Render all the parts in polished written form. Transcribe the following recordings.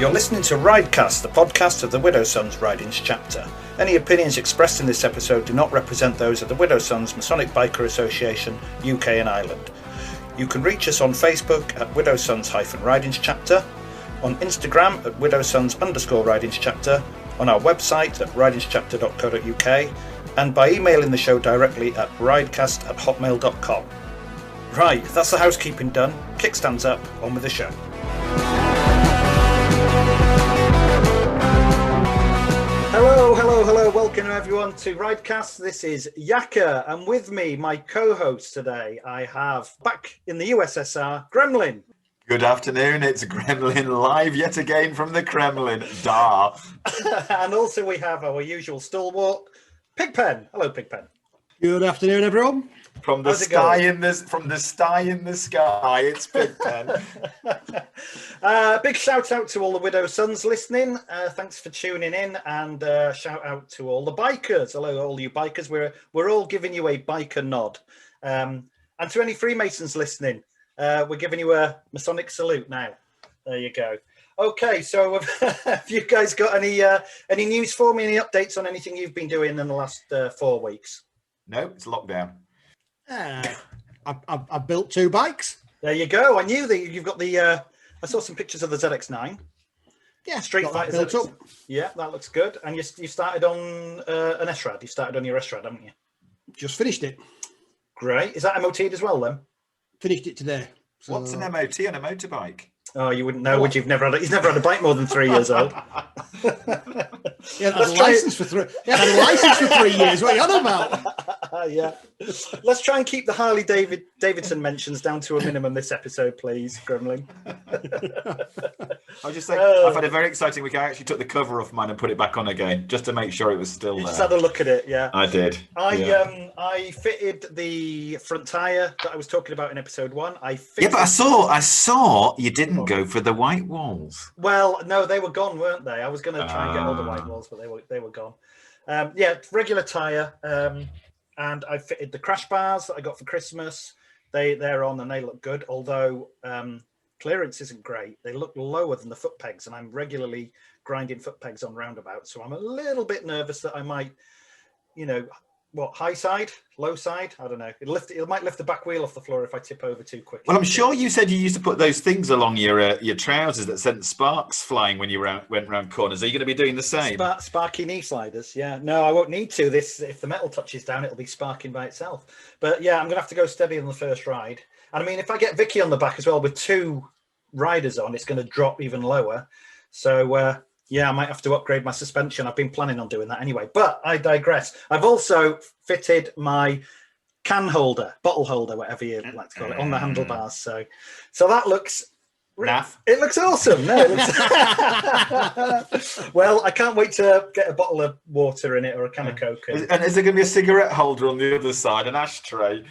You're listening to Ridecast, the podcast of the Widow Sons Ridings chapter. Any opinions expressed in this episode do not represent those of the Widow Sons Masonic Biker Association, UK and Ireland. You can reach us on Facebook at Widow Sons-Ridings chapter, on Instagram at Widow Sons_Ridings chapter, on our website at ridingschapter.co.uk, and by emailing the show directly at ridecast@hotmail.com. Right, that's the housekeeping done. Kickstands up, on with the show. Hello, welcome everyone to Ridecast. This is Yakka, and with me, my co-host today, I have, back in the USSR, Gremlin. Good afternoon, it's Gremlin live yet again from the Kremlin. Da. And also we have our usual stalwart, Pigpen. Hello, Pigpen. Good afternoon, everyone. From the sky in the sky, it's Pigpen. Big shout out to all the Widow Sons listening. Thanks for tuning in, and shout out to all the bikers. Hello, all you bikers. We're all giving you a biker nod. And to any Freemasons listening, we're giving you a Masonic salute now. There you go. Okay, so have you guys got any news for me? Any updates on anything you've been doing in the last 4 weeks? No, it's lockdown. I've built 2 bikes. There you go. I knew that you've got the. I saw some pictures of the ZX9. Yeah, Street Fighter built up. Yeah, that looks good. And you started on an SRAD. You started on your SRAD, haven't you? Just finished it. Great. Is that MOT'd as well then? Finished it today. So... What's an MOT on a motorbike? Oh, you wouldn't know, would you? He's never had a bike more than 3 years old. He had a license for 3 years. What are you on about? Yeah. Let's try and keep the Harley Davidson mentions down to a minimum this episode, please, Gremlin. I'll just say, I've had a very exciting week. I actually took the cover off mine and put it back on again, just to make sure it was still there. Just had a look at it, yeah. I did. I fitted the front tyre that I was talking about in episode 1. But I saw you didn't go for the white walls. Well, no, they were gone, weren't they? I was going to try and get all the white walls, but they were gone. Regular tyre. And I fitted the crash bars that I got for Christmas. They're on and they look good, although clearance isn't great. They look lower than the foot pegs, and I'm regularly grinding foot pegs on roundabouts. So I'm a little bit nervous that I might, high side, low side? I don't know. It might lift the back wheel off the floor if I tip over too quickly. Well, I'm sure you said you used to put those things along your trousers that sent sparks flying when you went round corners. Are you going to be doing the same? Sparky knee sliders, yeah. No, I won't need to. If the metal touches down, it'll be sparking by itself. But yeah, I'm going to have to go steady on the first ride. And I mean, if I get Vicky on the back as well with 2 riders on, it's going to drop even lower. So, yeah, I might have to upgrade my suspension. I've been planning on doing that anyway, but I digress. I've also fitted my can holder, bottle holder, whatever you like to call it, on the handlebars. So that looks... Naff. It looks awesome. No, it looks... Well, I can't wait to get a bottle of water in it or a can of Coke. And is there going to be a cigarette holder on the other side, an ashtray?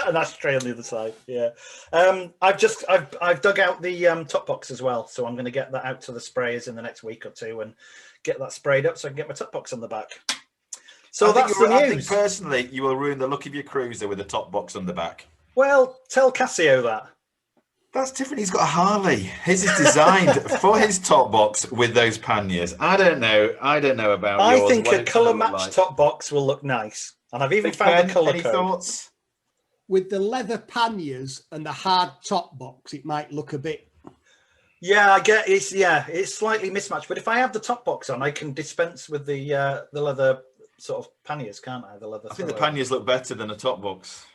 An ashtray on the other side, yeah. I've dug out the top box as well, so I'm going to get that out to the sprayers in the next week or 2 and get that sprayed up so I can get my top box on the back. So that's the news. I think personally, you will ruin the look of your cruiser with a top box on the back. Well, tell Casio that. That's different. He's got a Harley. His is designed for his top box with those panniers. I don't know about yours. I think a colour matched top box will look nice, and I've even found the colour code. Any thoughts? With the leather panniers and the hard top box, it might look a bit... Yeah, I get it's slightly mismatched. But if I have the top box on, I can dispense with the leather sort of panniers, can't I? I think the panniers look better than a top box.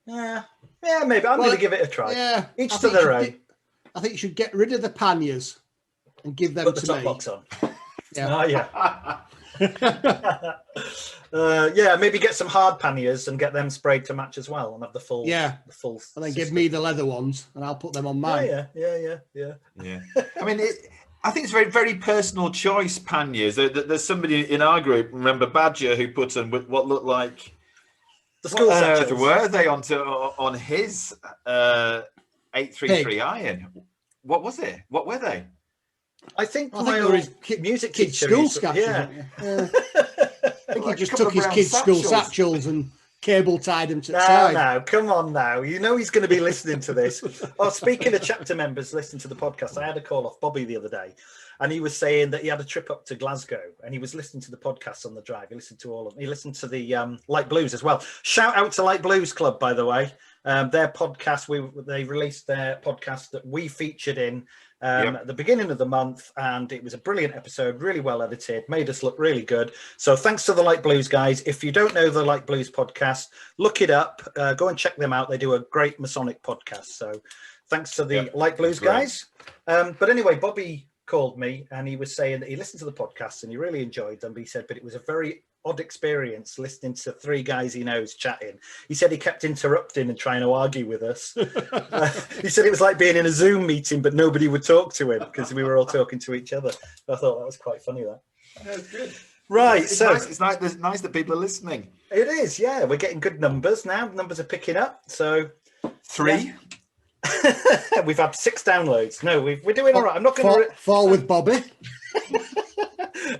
Yeah, maybe. I'm going to give it a try. Yeah, each to their own. I think you should get rid of the panniers and give them Put to the top me. box on. Yeah. Maybe get some hard panniers and get them sprayed to match as well, and have the full. And then system. give me the leather ones, and I'll put them on mine. Yeah. I mean, I think it's a very, very personal choice. Panniers. There's somebody in our group, remember Badger, who put on what looked like the school satchels. Were they on his 833 iron? What was it? What were they? I think my old music teacher. School satchels. Yeah. I think he just took his kids' school satchels and cable tied him to the No, side. no, come on now. You know he's going to be listening to this. Oh, speaking of chapter members listening to the podcast, I had a call off Bobby the other day, and he was saying that he had a trip up to Glasgow, and he was listening to the podcast on the drive. He listened to all of them. He listened to the Light Blues as well. Shout out to Light Blues Club, by the way. Their podcast, they released their podcast that we featured in at the beginning of the month, and it was a brilliant episode, really well edited, made us look really good. So thanks to the Light Blues guys. If you don't know the Light Blues podcast, look it up, go and check them out. They do a great Masonic podcast. So thanks to the Light Blues guys. But anyway, Bobby called me and he was saying that he listened to the podcast and he really enjoyed them, but he said, but it was a very odd experience listening to three guys he knows chatting. He said he kept interrupting and trying to argue with us. He said it was like being in a Zoom meeting, but nobody would talk to him because we were all talking to each other. I thought that was quite funny. That was good. Right, it's nice. It's nice that people are listening. It is, yeah. We're getting good numbers now. Numbers are picking up. So 3. Yeah. We've had 6 downloads. No, we're doing all right. I'm not going to 4 with Bobby.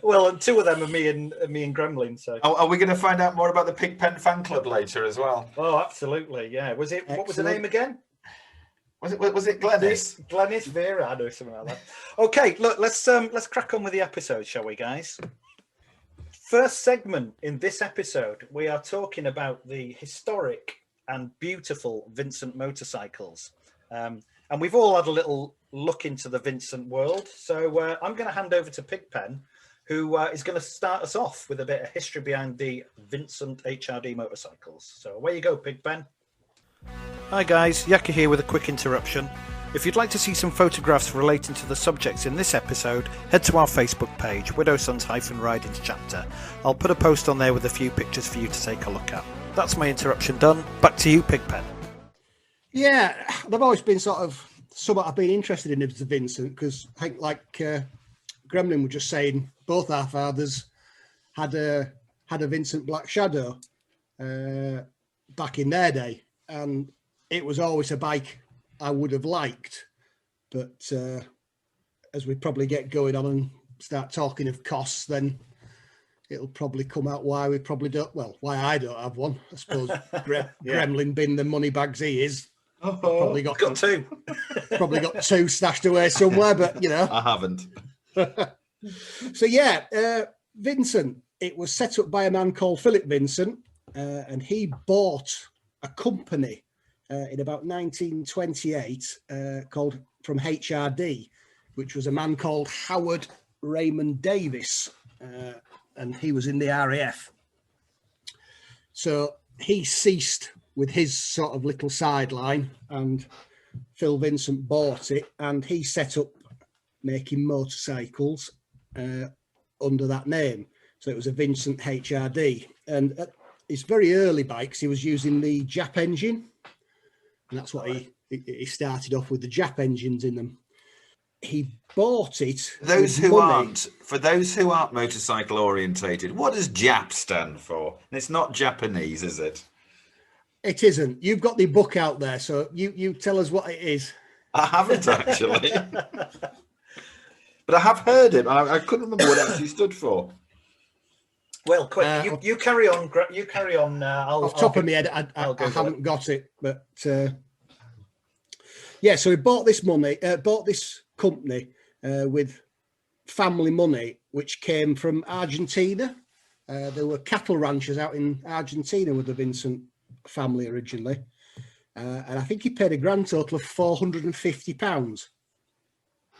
Well, and 2 of them are me and Gremlin. So, are we going to find out more about the Pigpen fan club later as well? Oh, absolutely, yeah. Was it? Excellent. What was the name again? Was it Glennis? Glennis Vera or something like that. Okay, look, let's crack on with the episode, shall we, guys? First segment in this episode, we are talking about the historic and beautiful Vincent motorcycles. And we've all had a little look into the Vincent world. So I'm going to hand over to Pigpen, who is going to start us off with a bit of history behind the Vincent HRD motorcycles. So away you go, Pigpen. Hi guys, Yakka here with a quick interruption. If you'd like to see some photographs relating to the subjects in this episode, head to our Facebook page, Widow Sons-Ridings Chapter. I'll put a post on there with a few pictures for you to take a look at. That's my interruption done. Back to you, Pigpen. Yeah, they've always been sort of somewhat I've been interested in is the Vincent, because I think like Gremlin was just saying, both our fathers had a Vincent Black Shadow back in their day, and it was always a bike I would have liked, but as we probably get going on and start talking of costs, then it'll probably come out why we probably don't. Well, why I don't have one. I suppose Gremlin being the money bags he is. Probably got 2. Probably got 2 stashed away somewhere, but you know. I haven't. So yeah, Vincent. It was set up by a man called Philip Vincent, and he bought a company in about 1928 called from HRD, which was a man called Howard Raymond Davis, and he was in the RAF. So he ceased with his sort of little sideline, and Phil Vincent bought it, and he set up making motorcycles under that name. So it was a Vincent HRD, and at his very early bikes, he was using the Jap engine, and that's what he started off with, the Jap engines in them. He bought it. For those who aren't motorcycle orientated, what does Jap stand for? And it's not Japanese, is it? It isn't. You've got the book out there, so you tell us what it is. I haven't actually, but I have heard it. I couldn't remember what it actually stood for. Well, quick, you carry on. You carry on. Off top of my head, I haven't got it, but yeah. So he bought this company with family money, which came from Argentina. There were cattle ranchers out in Argentina with the Vincent family originally, and I think he paid a grand total of £450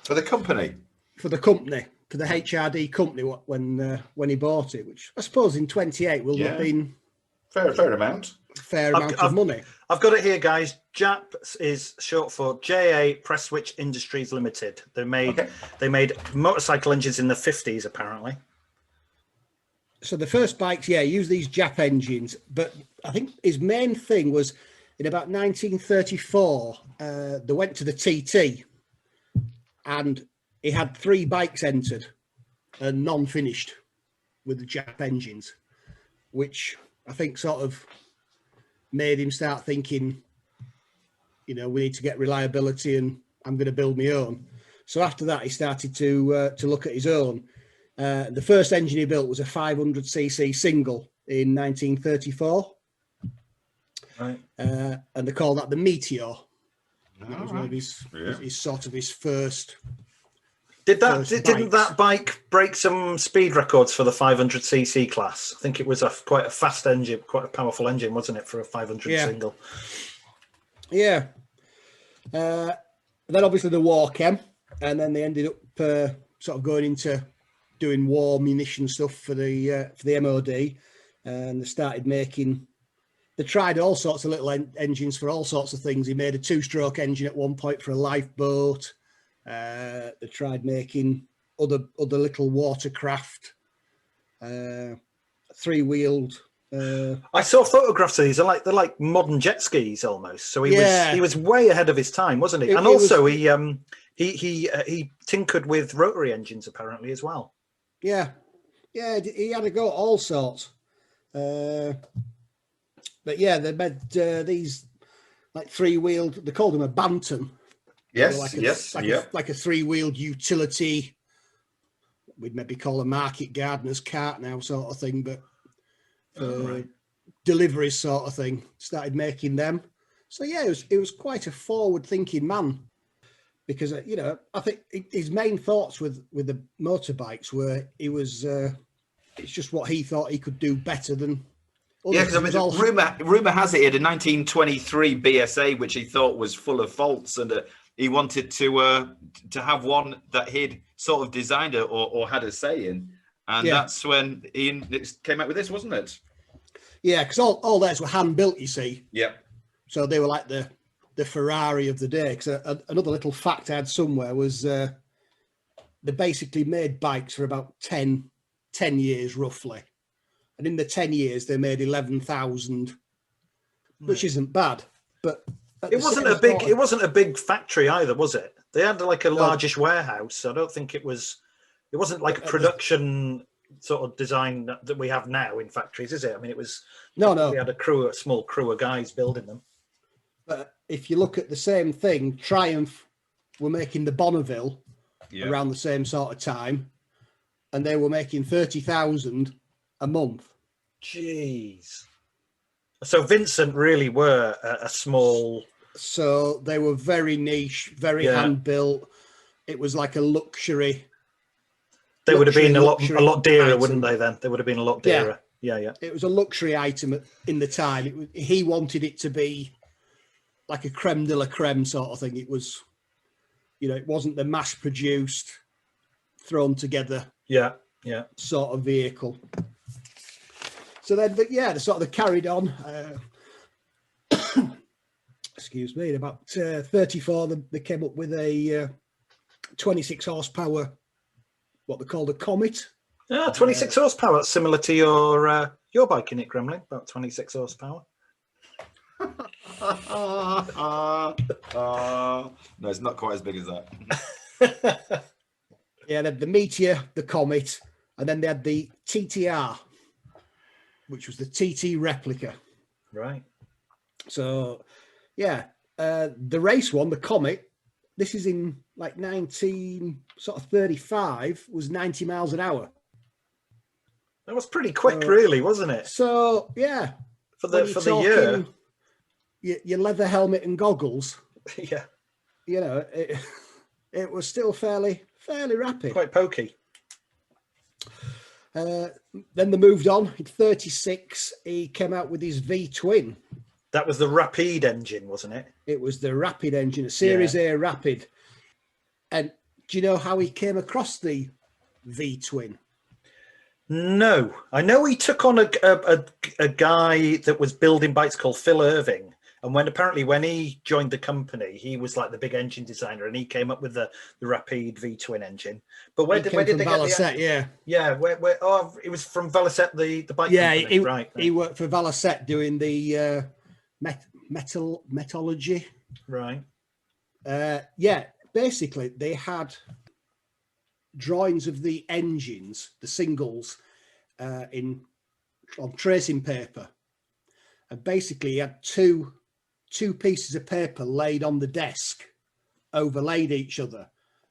for the company. For the HRD company, when he bought it, which I suppose in 28 will have been fair amount of money. I've got it here, guys. JAP is short for JA Press Switch Industries Limited. They made motorcycle engines in the 50s, apparently. So the first bikes, used these Jap engines, but I think his main thing was in about 1934, they went to the TT, and he had 3 bikes entered and none finished with the Jap engines, which I think sort of made him start thinking, we need to get reliability, and I'm going to build my own. So after that, he started to look at his own. The first engine he built was a 500cc single in 1934. Right. And they call that the Meteor. That was one right. of his first. Didn't that bike break some speed records for the 500cc class? I think it was quite a fast engine, quite a powerful engine, wasn't it, for a 500 single? Yeah. Then obviously the war came, and then they ended up sort of going into doing war munition stuff for the MOD, and they started making. They tried all sorts of little engines for all sorts of things. He made a 2-stroke engine at one point for a lifeboat. They tried making other little watercraft, 3-wheeled. I saw photographs of these. They're like modern jet skis almost. So he was way ahead of his time, wasn't he? And also he tinkered with rotary engines apparently as well. Yeah, he had to go all sorts. But yeah, they made these like 3-wheeled. They called them a Bantam. Yes, like a 3-wheeled utility. We'd maybe call a market gardener's cart now, sort of thing, but deliveries sort of thing. Started making them. So yeah, it was quite a forward-thinking man, because I think his main thoughts with the motorbikes were it's just what he thought he could do better than. Yeah, because rumor has it he had a 1923 BSA which he thought was full of faults, and he wanted to have one that he'd sort of designed or had a say in, and that's when he came out with this, wasn't it? Yeah, because all theirs were hand built, you see. Yeah. So they were like the Ferrari of the day. Because another little fact I had somewhere was they basically made bikes for about 10 years roughly. And in the 10 years, they made 11,000, which isn't bad. But it wasn't a big factory either, was it? They had like a largish warehouse. I don't think it wasn't like a production sort of design that we have now in factories, is it? I mean, it was. No. We had a small crew of guys building them. But if you look at the same thing, Triumph were making the Bonneville around the same sort of time, and they were making 30,000 a month. Jeez. So Vincent really were a small. So they were very niche, very hand built. It was like a luxury. They would have been a lot dearer, item. Wouldn't they? Then they would have been a lot dearer. Yeah. It was a luxury item in the time. He wanted it to be like a creme de la creme sort of thing. It was, it wasn't the mass produced, thrown together. Yeah. Sort of vehicle. So then, they sort of carried on. Excuse me. In about 34, they came up with a 26 horsepower, what they called a Comet. 26 horsepower. That's similar to your bike, in it, Gremlin. About 26 horsepower. No, it's not quite as big as that. Yeah, they had the Meteor, the Comet, and then they had the TTR, which was the TT replica. Right. So, the race one, the Comet, this is in like 1935, was 90 miles an hour. That was pretty quick, really, wasn't it? So, yeah. For the year. Your leather helmet and goggles. Yeah. It was still fairly rapid. Quite pokey. Then they moved on. In 36, he came out with his V-twin. That was the Rapide engine, wasn't it? It was the Rapid engine, a Series A Rapid. And do you know how he came across the V-twin? No. I know he took on a guy that was building bikes called Phil Irving. And when he joined the company, he was like the big engine designer, and he came up with the Rapide V-twin engine. But where did they get Valacet, the where it was from Valacet, the bike company, right? He worked for Valacet doing the metallurgy. Right. Basically they had drawings of the engines, the singles, on tracing paper, and basically he had two pieces of paper laid on the desk, overlaid each other,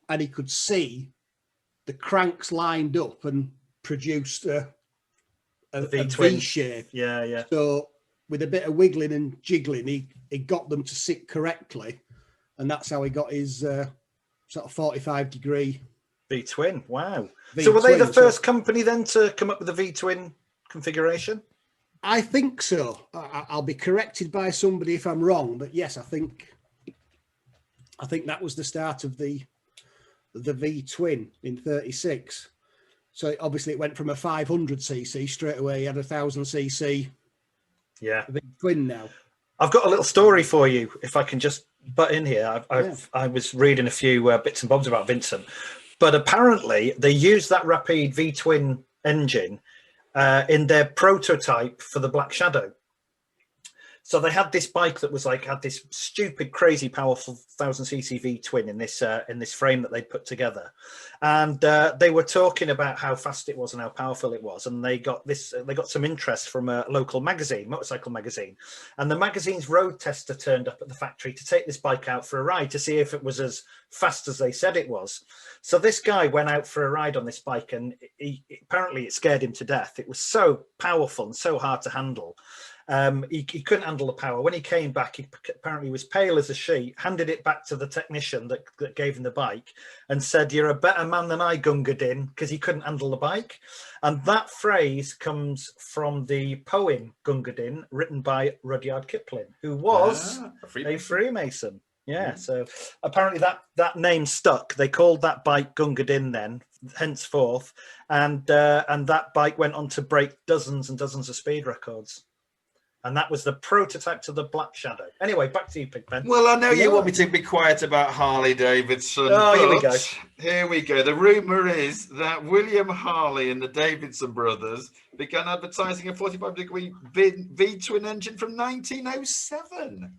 and he could see the cranks lined up and produced a V shape. Yeah. So with a bit of wiggling and jiggling, he got them to sit correctly, and that's how he got his sort of 45-degree V-twin. Wow. V-twin. So were they the first company then to come up with the V-twin configuration? I think so. I'll be corrected by somebody if I'm wrong, but yes, I think that was the start of the V-twin in 36. So obviously it went from a 500cc straight away. He had a 1000cc. Yeah. V-twin now. I've got a little story for you, if I can just butt in here. I was reading a few bits and bobs about Vincent, but apparently they used that Rapide V-twin engine in their prototype for the Black Shadow. So they had this bike that was had this stupid, crazy, powerful 1000cc V-twin in this frame that they put together, and they were talking about how fast it was and how powerful it was, and they got some interest from a local magazine, motorcycle magazine, and the magazine's road tester turned up at the factory to take this bike out for a ride to see if it was as fast as they said it was. So this guy went out for a ride on this bike, and apparently it scared him to death. It was so powerful and so hard to handle. He couldn't handle the power. When he came back, he apparently was pale as a sheet, handed it back to the technician that gave him the bike and said, "You're a better man than I, Gunga Din," because he couldn't handle the bike. And that phrase comes from the poem Gunga Din, written by Rudyard Kipling, who was a Freemason. Yeah, so apparently that name stuck. They called that bike Gunga Din then, henceforth, and that bike went on to break dozens and dozens of speed records. And that was the prototype to the Black Shadow. Anyway, back to you, Pigpen. Well, I know you want me to be quiet about Harley Davidson. Oh, here we go. Here we go. The rumour is that William Harley and the Davidson brothers began advertising a 45-degree V-twin engine from 1907.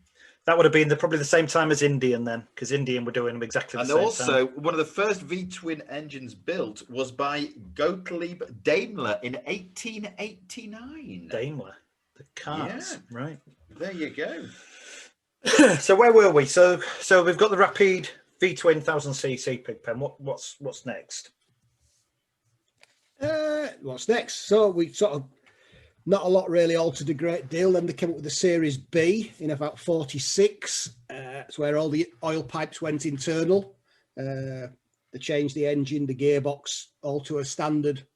That would have been probably the same time as Indian then, because Indian were doing them exactly the same time. And also, one of the first V-twin engines built was by Gottlieb Daimler in 1889. Daimler. The cars, yeah. Right. There you go. So where were we? So we've got the Rapide V-twin 1000cc Pigpen. What's next? What's next? So we sort of not a lot really altered a great deal. Then they came up with the Series B in about 46. It's where all the oil pipes went internal. They changed the engine, the gearbox, all to a standard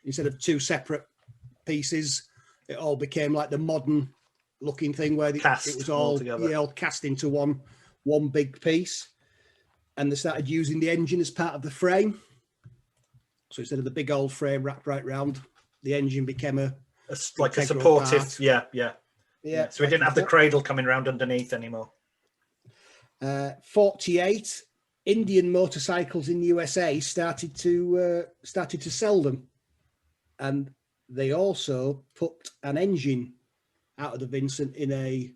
instead of two separate pieces. It all became like the modern looking thing where it was all cast into one big piece. And they started using the engine as part of the frame. So instead of the big old frame wrapped right round, the engine became a supportive part. Yeah. So we didn't have the cradle coming around underneath anymore. 48 Indian motorcycles in the USA started to sell them, and they also put an engine out of the Vincent in an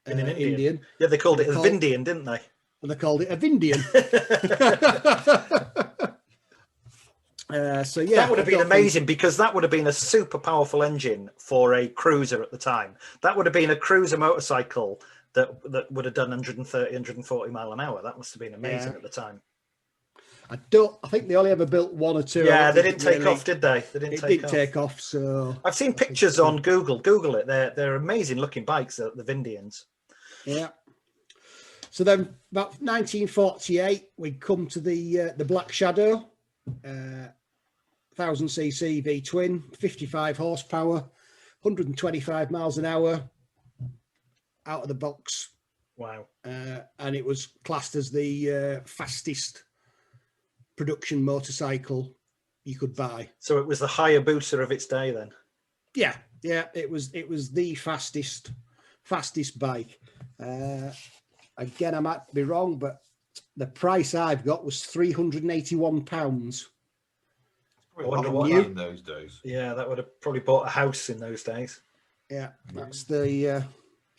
Indian. Yeah, they called it a Vindian, didn't they? They called it a Vindian. So yeah, that would have been amazing because that would have been a super powerful engine for a cruiser at the time. That would have been a cruiser motorcycle that would have done 130, 140 mile an hour. That must have been amazing at the time. I think they only ever built one or two. Yeah, they didn't take off, did they? They didn't take off. So I've seen pictures on Google. Google it. They're amazing looking bikes, the Vindians. Yeah. So then, about 1948, we come to the Black Shadow, 1000cc V twin, 55 horsepower, 125 miles an hour, out of the box. Wow. And it was classed as the fastest production motorcycle you could buy. So it was the Hayabusa of its day then. Yeah, it was the fastest bike. Again, I might be wrong, but the price I've got was £381. I wonder what in those days. Yeah, that would have probably bought a house in those days. Yeah, that's the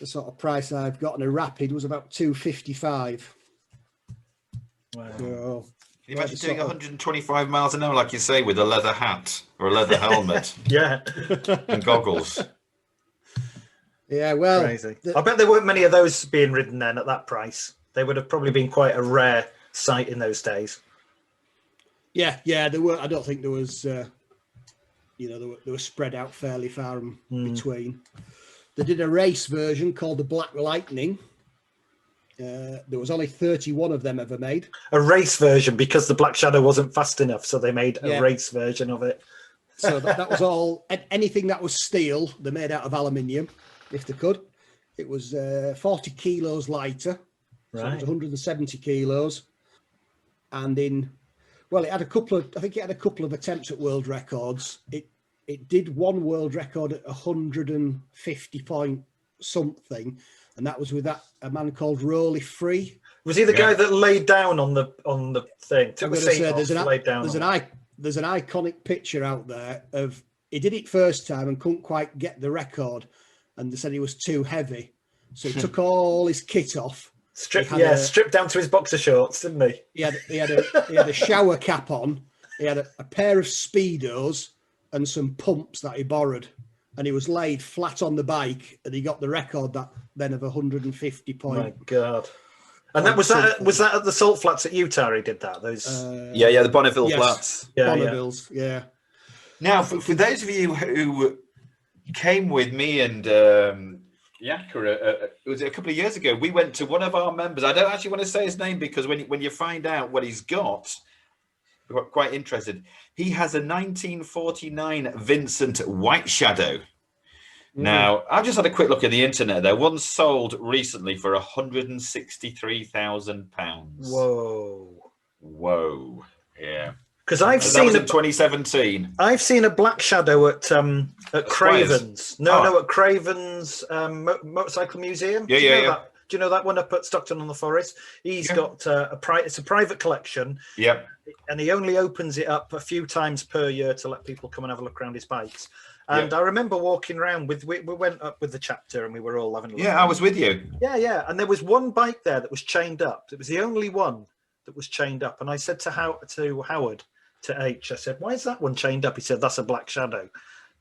sort of price I've got, and a Rapid was about £255. Wow. So, can you imagine doing 125 miles an hour, like you say, with a leather hat or a leather helmet? Yeah. And goggles. Yeah, well. Crazy. I bet there weren't many of those being ridden then at that price. They would have probably been quite a rare sight in those days. Yeah, there were. I don't think there was, they were spread out fairly far in between. They did a race version called the Black Lightning. There was only 31 of them ever made. A race version because the Black Shadow wasn't fast enough, so they made a race version of it. So that was all. Anything that was steel, they made out of aluminium, if they could. It was 40 kilos lighter, so it was 170 kilos. And it had a couple of. I think it had a couple of attempts at world records. It did one world record at 150 point something. And that was with a man called Rolly Free. Was he the guy that laid down on the thing? There's an iconic picture out there of he did it first time and couldn't quite get the record, and they said he was too heavy, so he took all his kit off. Stripped down to his boxer shorts, didn't he? He had a shower cap on. He had a pair of Speedos and some pumps that he borrowed. And he was laid flat on the bike, and he got the record then of 150 point. My God! And that was that at the Salt Flats at Utah? He did that. Those the Bonneville Flats. Bonnevilles, yeah. Now, for those of you who came with me and Yakka, it was a couple of years ago. We went to one of our members. I don't actually want to say his name because when you find out what he's got. We're quite interested. He has a 1949 Vincent White Shadow. Now, I've just had a quick look at the internet there. One sold recently for £163,000. Whoa. Yeah. Because I've seen in 2017. I've seen a Black Shadow at Craven's. At Craven's Motorcycle Museum. Yeah. Do you know that one up at Stockton on the Forest? He's got it's a private collection. Yep. And he only opens it up a few times per year to let people come and have a look around his bikes. And I remember walking around we went up with the chapter and we were all having a look. Yeah, I was with you. Yeah. And there was one bike there that was chained up. It was the only one that was chained up. And I said to Howard, to H, I said, "Why is that one chained up?" He said, "That's a Black Shadow."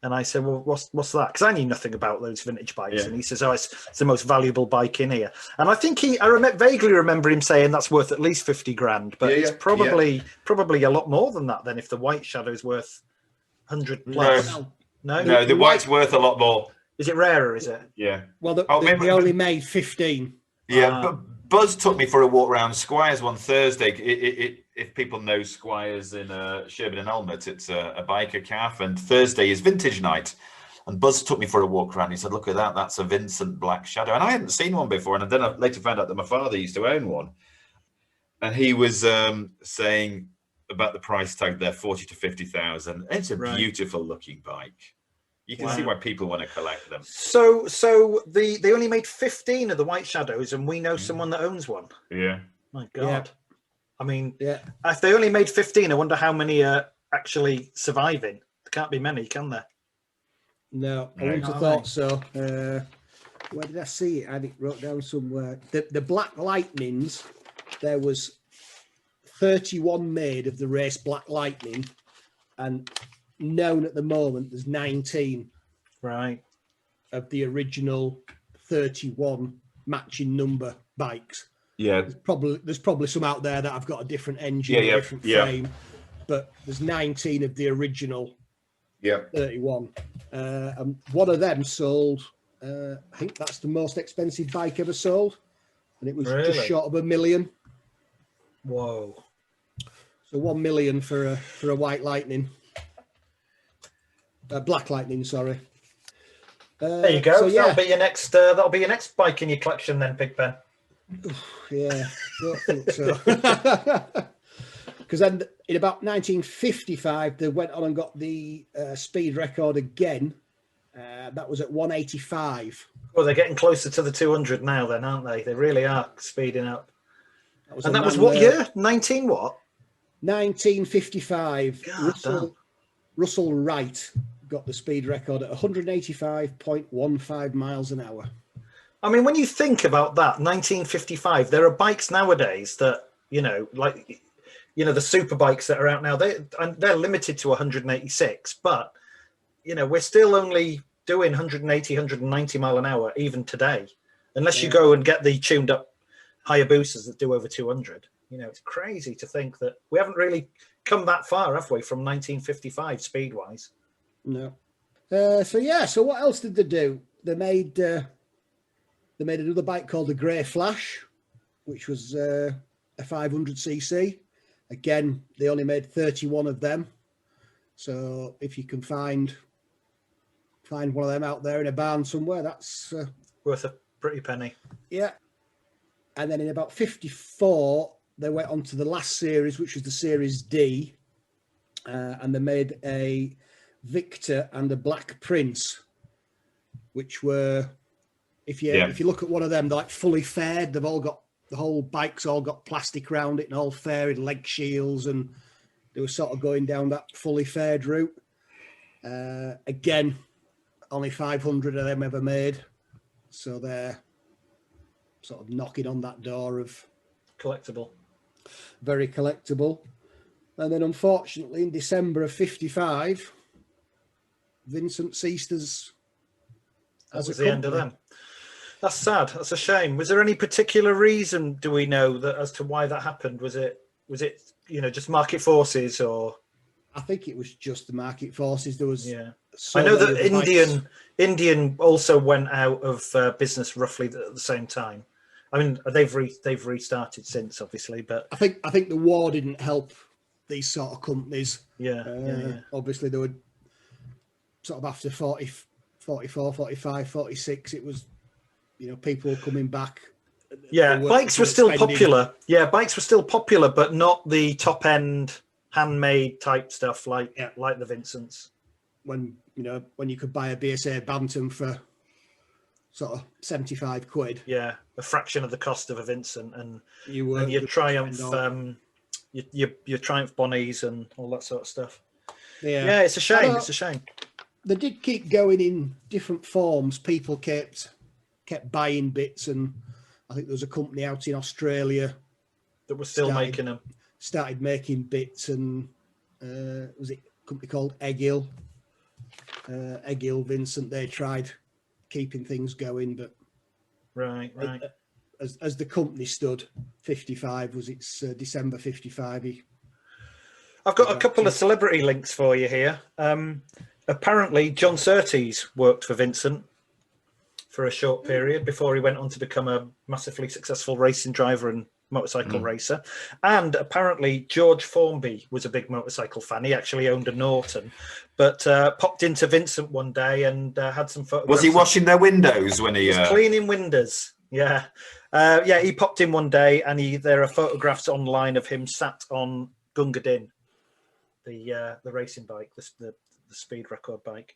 And I said, "Well, what's that?" Because I knew nothing about those vintage bikes. And he says, "Oh, it's the most valuable bike in here." And I think vaguely remember him saying that's worth at least 50 grand, but it's probably a lot more than that. Then if the White Shadow's worth 100 plus, no, the White's worth a lot more. Is it rarer? Is it? Yeah. Well, they only made 15. Yeah, but Buzz took me for a walk around Squires one Thursday. If people know Squires in Sherburn and Elmet, it's a biker calf, and Thursday is vintage night. And Buzz took me for a walk around. He said, "Look at that, that's a Vincent Black Shadow." And I hadn't seen one before. And then I later found out that my father used to own one. And he was saying about the price tag there, 40 to 50,000. It's a beautiful looking bike. You can see why people want to collect them. So they only made 15 of the White Shadows, and we know someone that owns one. Yeah. My God. Yeah. I mean, if they only made 15, I wonder how many are actually surviving. There can't be many, can there? No, I wouldn't have thought so. Where did I see it? I had it wrote down somewhere. The Black Lightnings, there was 31 made of the race Black Lightning, and known at the moment there's 19 of the original 31 matching number bikes. Yeah, there's probably some out there that have got a different engine, different frame, but there's 19 of the original 31. And one of them sold, I think that's the most expensive bike ever sold, and it was just short of $1 million. Whoa! So 1 million for a White Lightning. Black Lightning, sorry. There you go. So, that'll be your next. That'll be your next bike in your collection, then, Pigpen. Yeah, don't think so. Because then, in about 1955, they went on and got the speed record again. That was at 185. Well, they're getting closer to the 200 now, then, aren't they? They really are speeding up. That was what year? 19 what? 1955. Russell Wright got the speed record at 185.15 miles an hour. I mean, when you think about that, 1955, there are bikes nowadays that, the super bikes that are out now, they're limited to 186, but, we're still only doing 180, 190 mile an hour even today, unless you go and get the tuned up Hayabusas that do over 200. It's crazy to think that we haven't really come that far, have we, from 1955 speed-wise? No. So what else did they do? they made another bike called the Grey Flash, which was a 500cc. Again, they only made 31 of them. So if you can find one of them out there in a barn somewhere, that's worth a pretty penny. Yeah. And then in about 54, they went on to the last series, which was the Series D, and they made a Victor and a Black Prince, which were, if you look at one of them, they're like fully faired. They've all got, the whole bike's all got plastic around it and all faired leg shields, and they were sort of going down that fully faired route. Again, only 500 of them ever made, so they're sort of knocking on that door of collectible, very collectible. And then unfortunately in December of 55, Vincent ceased as that was the end of them. That's sad. That's a shame. Was there any particular reason, do we know, that as to why that happened? Was it just market forces, or? I think it was just the market forces. There was I know that Indian also went out of business roughly at the same time. I mean, they've restarted since, obviously, but I think the war didn't help these sort of companies. Yeah. Obviously, they were sort of after 40, 44, 45, 46. It was, people coming back. Yeah, bikes were still popular. Yeah, bikes were still popular, but not the top end handmade type stuff like the Vincents. When you could buy a BSA Bantam for sort of 75 quid. Yeah, a fraction of the cost of a Vincent, and your Triumph, your Triumph Bonnies and all that sort of stuff. Yeah, it's a shame. It's a shame. They did keep going in different forms. People kept buying bits, and I think there was a company out in Australia that was still making them. Started making bits, and was it a company called Egg Hill Vincent? They tried keeping things going, but right. As the company stood, 55 was its December 55. I've got a couple of celebrity links for you here. Apparently, John Surtees worked for Vincent for a short period before he went on to become a massively successful racing driver and motorcycle racer. And apparently George Formby was a big motorcycle fan. He actually owned a Norton, but popped into Vincent one day and had some photographs. Was he washing their windows when he was cleaning windows? Yeah. He popped in one day, and there are photographs online of him sat on Gunga Din, the racing bike, the speed record bike.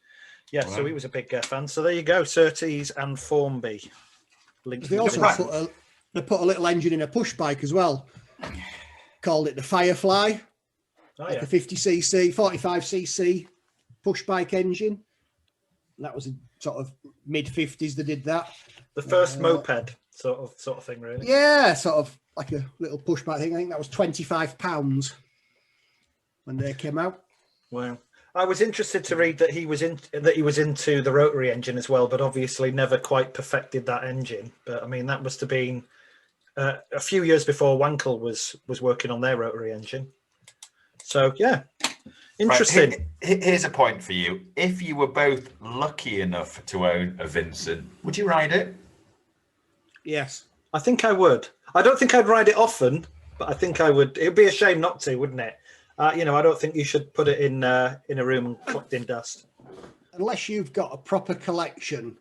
Yeah, wow. So he was a big fan. So there you go, Surtees and Formby. They also put a little engine in a push bike as well. Called it the Firefly. A 50cc, 45cc push bike engine. And that was a sort of mid-50s they did that. The first moped sort of thing, really. Yeah, sort of like a little push bike thing. I think that was £25 when they came out. Wow. I was interested to read that he was into the rotary engine as well, but obviously never quite perfected that engine. But I mean, that must have been a few years before Wankel was working on their rotary engine. So yeah, interesting. Right, here's a point for you. If you were both lucky enough to own a Vincent, would you ride it? Yes, I think I would. I don't think I'd ride it often, but I think I would. It'd be a shame not to, wouldn't it? I don't think you should put it in a room and collect in dust. Unless you've got a proper collection,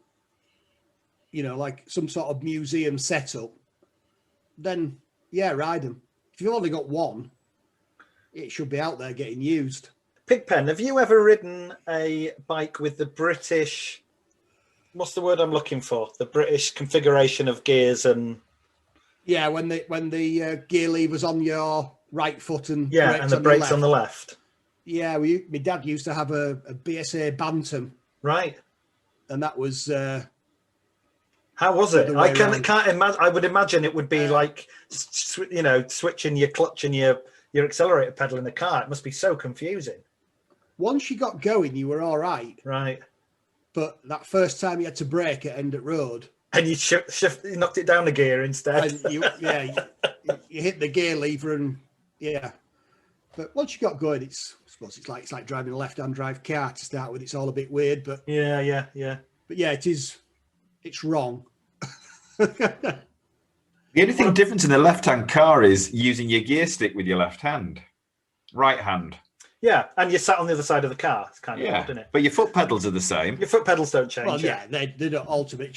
like some sort of museum setup, then ride them. If you've only got one, it should be out there getting used. Pigpen, have you ever ridden a bike with the British, what's the word I'm looking for? The British configuration of gears and... Yeah, when the gear lever's on your right foot and the brakes on the left. Yeah, my dad used to have a BSA Bantam. Right. And that was... how was it? I can't imagine. I would imagine it would be like, switching your clutch and your accelerator pedal in the car. It must be so confusing. Once you got going, you were all right. Right. But that first time you had to brake at End at Road... And you you knocked it down a gear instead. And you hit the gear lever and... Yeah, but once you got going, I suppose it's like driving a left-hand drive car to start with. It's all a bit weird, but yeah. But yeah, it is it's wrong. The only thing different in the left-hand car is using your gear stick with your left hand, right hand. Yeah, and you're sat on the other side of the car. It's kind of odd, isn't it? But your foot pedals are the same. Your foot pedals don't change. Well, yeah, they don't alter, but it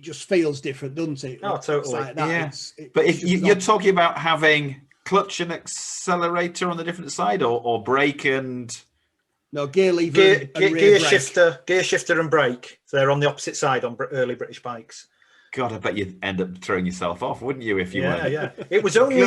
just feels different, doesn't it? Oh, totally. Like that. Yeah. It's But if you're talking about having clutch and accelerator on the different side, or brake and gear lever, and rear brake. Gear shifter and brake. So they're on the opposite side on early British bikes. God, I bet you'd end up throwing yourself off, wouldn't you? If you were. Yeah. It was only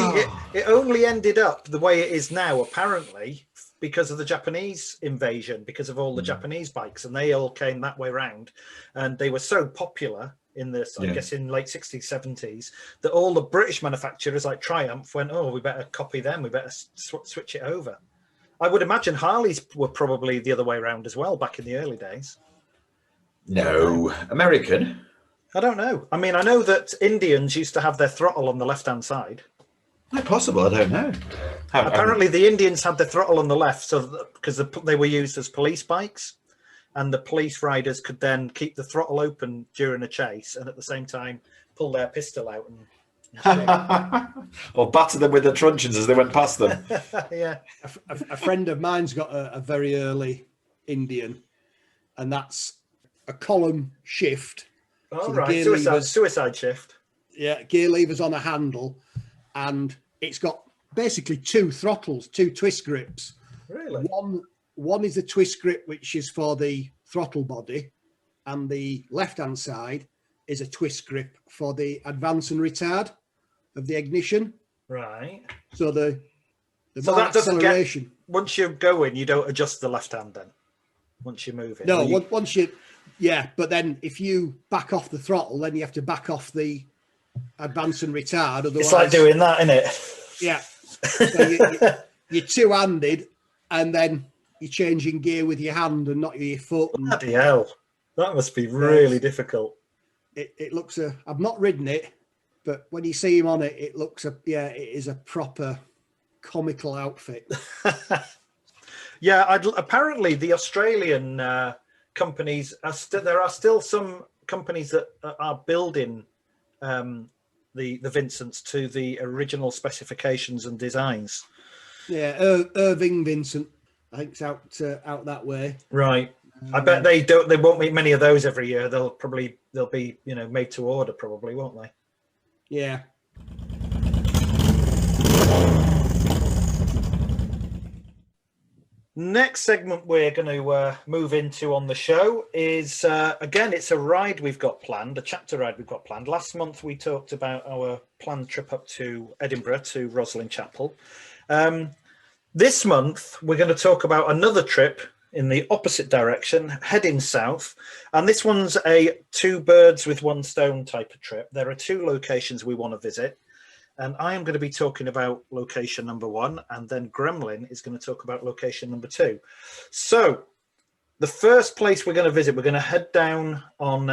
it only ended up the way it is now, apparently, because of the Japanese invasion, because of all the Japanese bikes, and they all came that way round, and they were so popular in this, I guess, in late 60s, 70s, that all the British manufacturers like Triumph went, oh, we better copy them, we better switch it over. I would imagine Harleys were probably the other way around as well back in the early days. No, American. I don't know. I mean, I know that Indians used to have their throttle on the left-hand side. No, possible. I don't know. Apparently, the Indians had the throttle on the left, so because they were used as police bikes, and the police riders could then keep the throttle open during a chase, and at the same time pull their pistol out and or batter them with the truncheons as they went past them. Yeah. A friend of mine's got a very early Indian, and that's a column shift. Oh, so right. Suicide shift. Yeah, gear levers on a handle, and it's got basically two throttles, two twist grips. Really? One is the twist grip, which is for the throttle body, and the left-hand side is a twist grip for the advance and retard of the ignition. Right. So the so that doesn't acceleration. Once you're going, you don't adjust the left hand then. Once you move it. No, once you. Yeah, but then if you back off the throttle, then you have to back off the advance and retard. Otherwise, it's like doing that, isn't it? Yeah. So you're two-handed, and then you're changing gear with your hand and not your foot. Bloody hell. That must be really difficult. It looks I've not ridden it, but when you see him on it, it looks it is a proper comical outfit. Yeah, apparently the Australian companies there are still some companies that are building the Vincents to the original specifications and designs. Yeah, Irving Vincent, I think it's out that way. Right. I bet they won't make many of those every year. They'll be made to order probably, won't they? Yeah. Next segment we're going to move into on the show is, again, it's a ride we've got planned, a chapter ride we've got planned. Last month we talked about our planned trip up to Edinburgh to Roslin Chapel. This month we're going to talk about another trip in the opposite direction, heading south. And this one's a two birds with one stone type of trip. There are two locations we want to visit. And I am going to be talking about location number one, and then Gremlin is going to talk about location number two. So the first place we're going to visit, we're going to head down on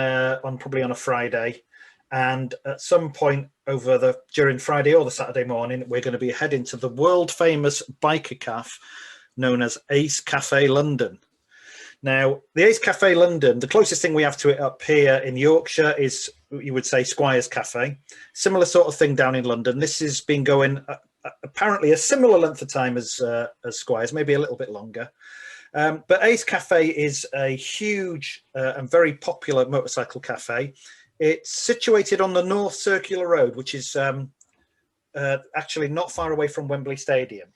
probably on a Friday. And at some point during Friday or the Saturday morning, we're going to be heading to the world famous biker cafe known as Ace Cafe London. Now, the Ace Cafe London, the closest thing we have to it up here in Yorkshire is, you would say, Squire's Cafe. Similar sort of thing down in London. This has been going apparently a similar length of time as Squire's, maybe a little bit longer. But Ace Cafe is a huge and very popular motorcycle cafe. It's situated on the North Circular Road, which is actually not far away from Wembley Stadium.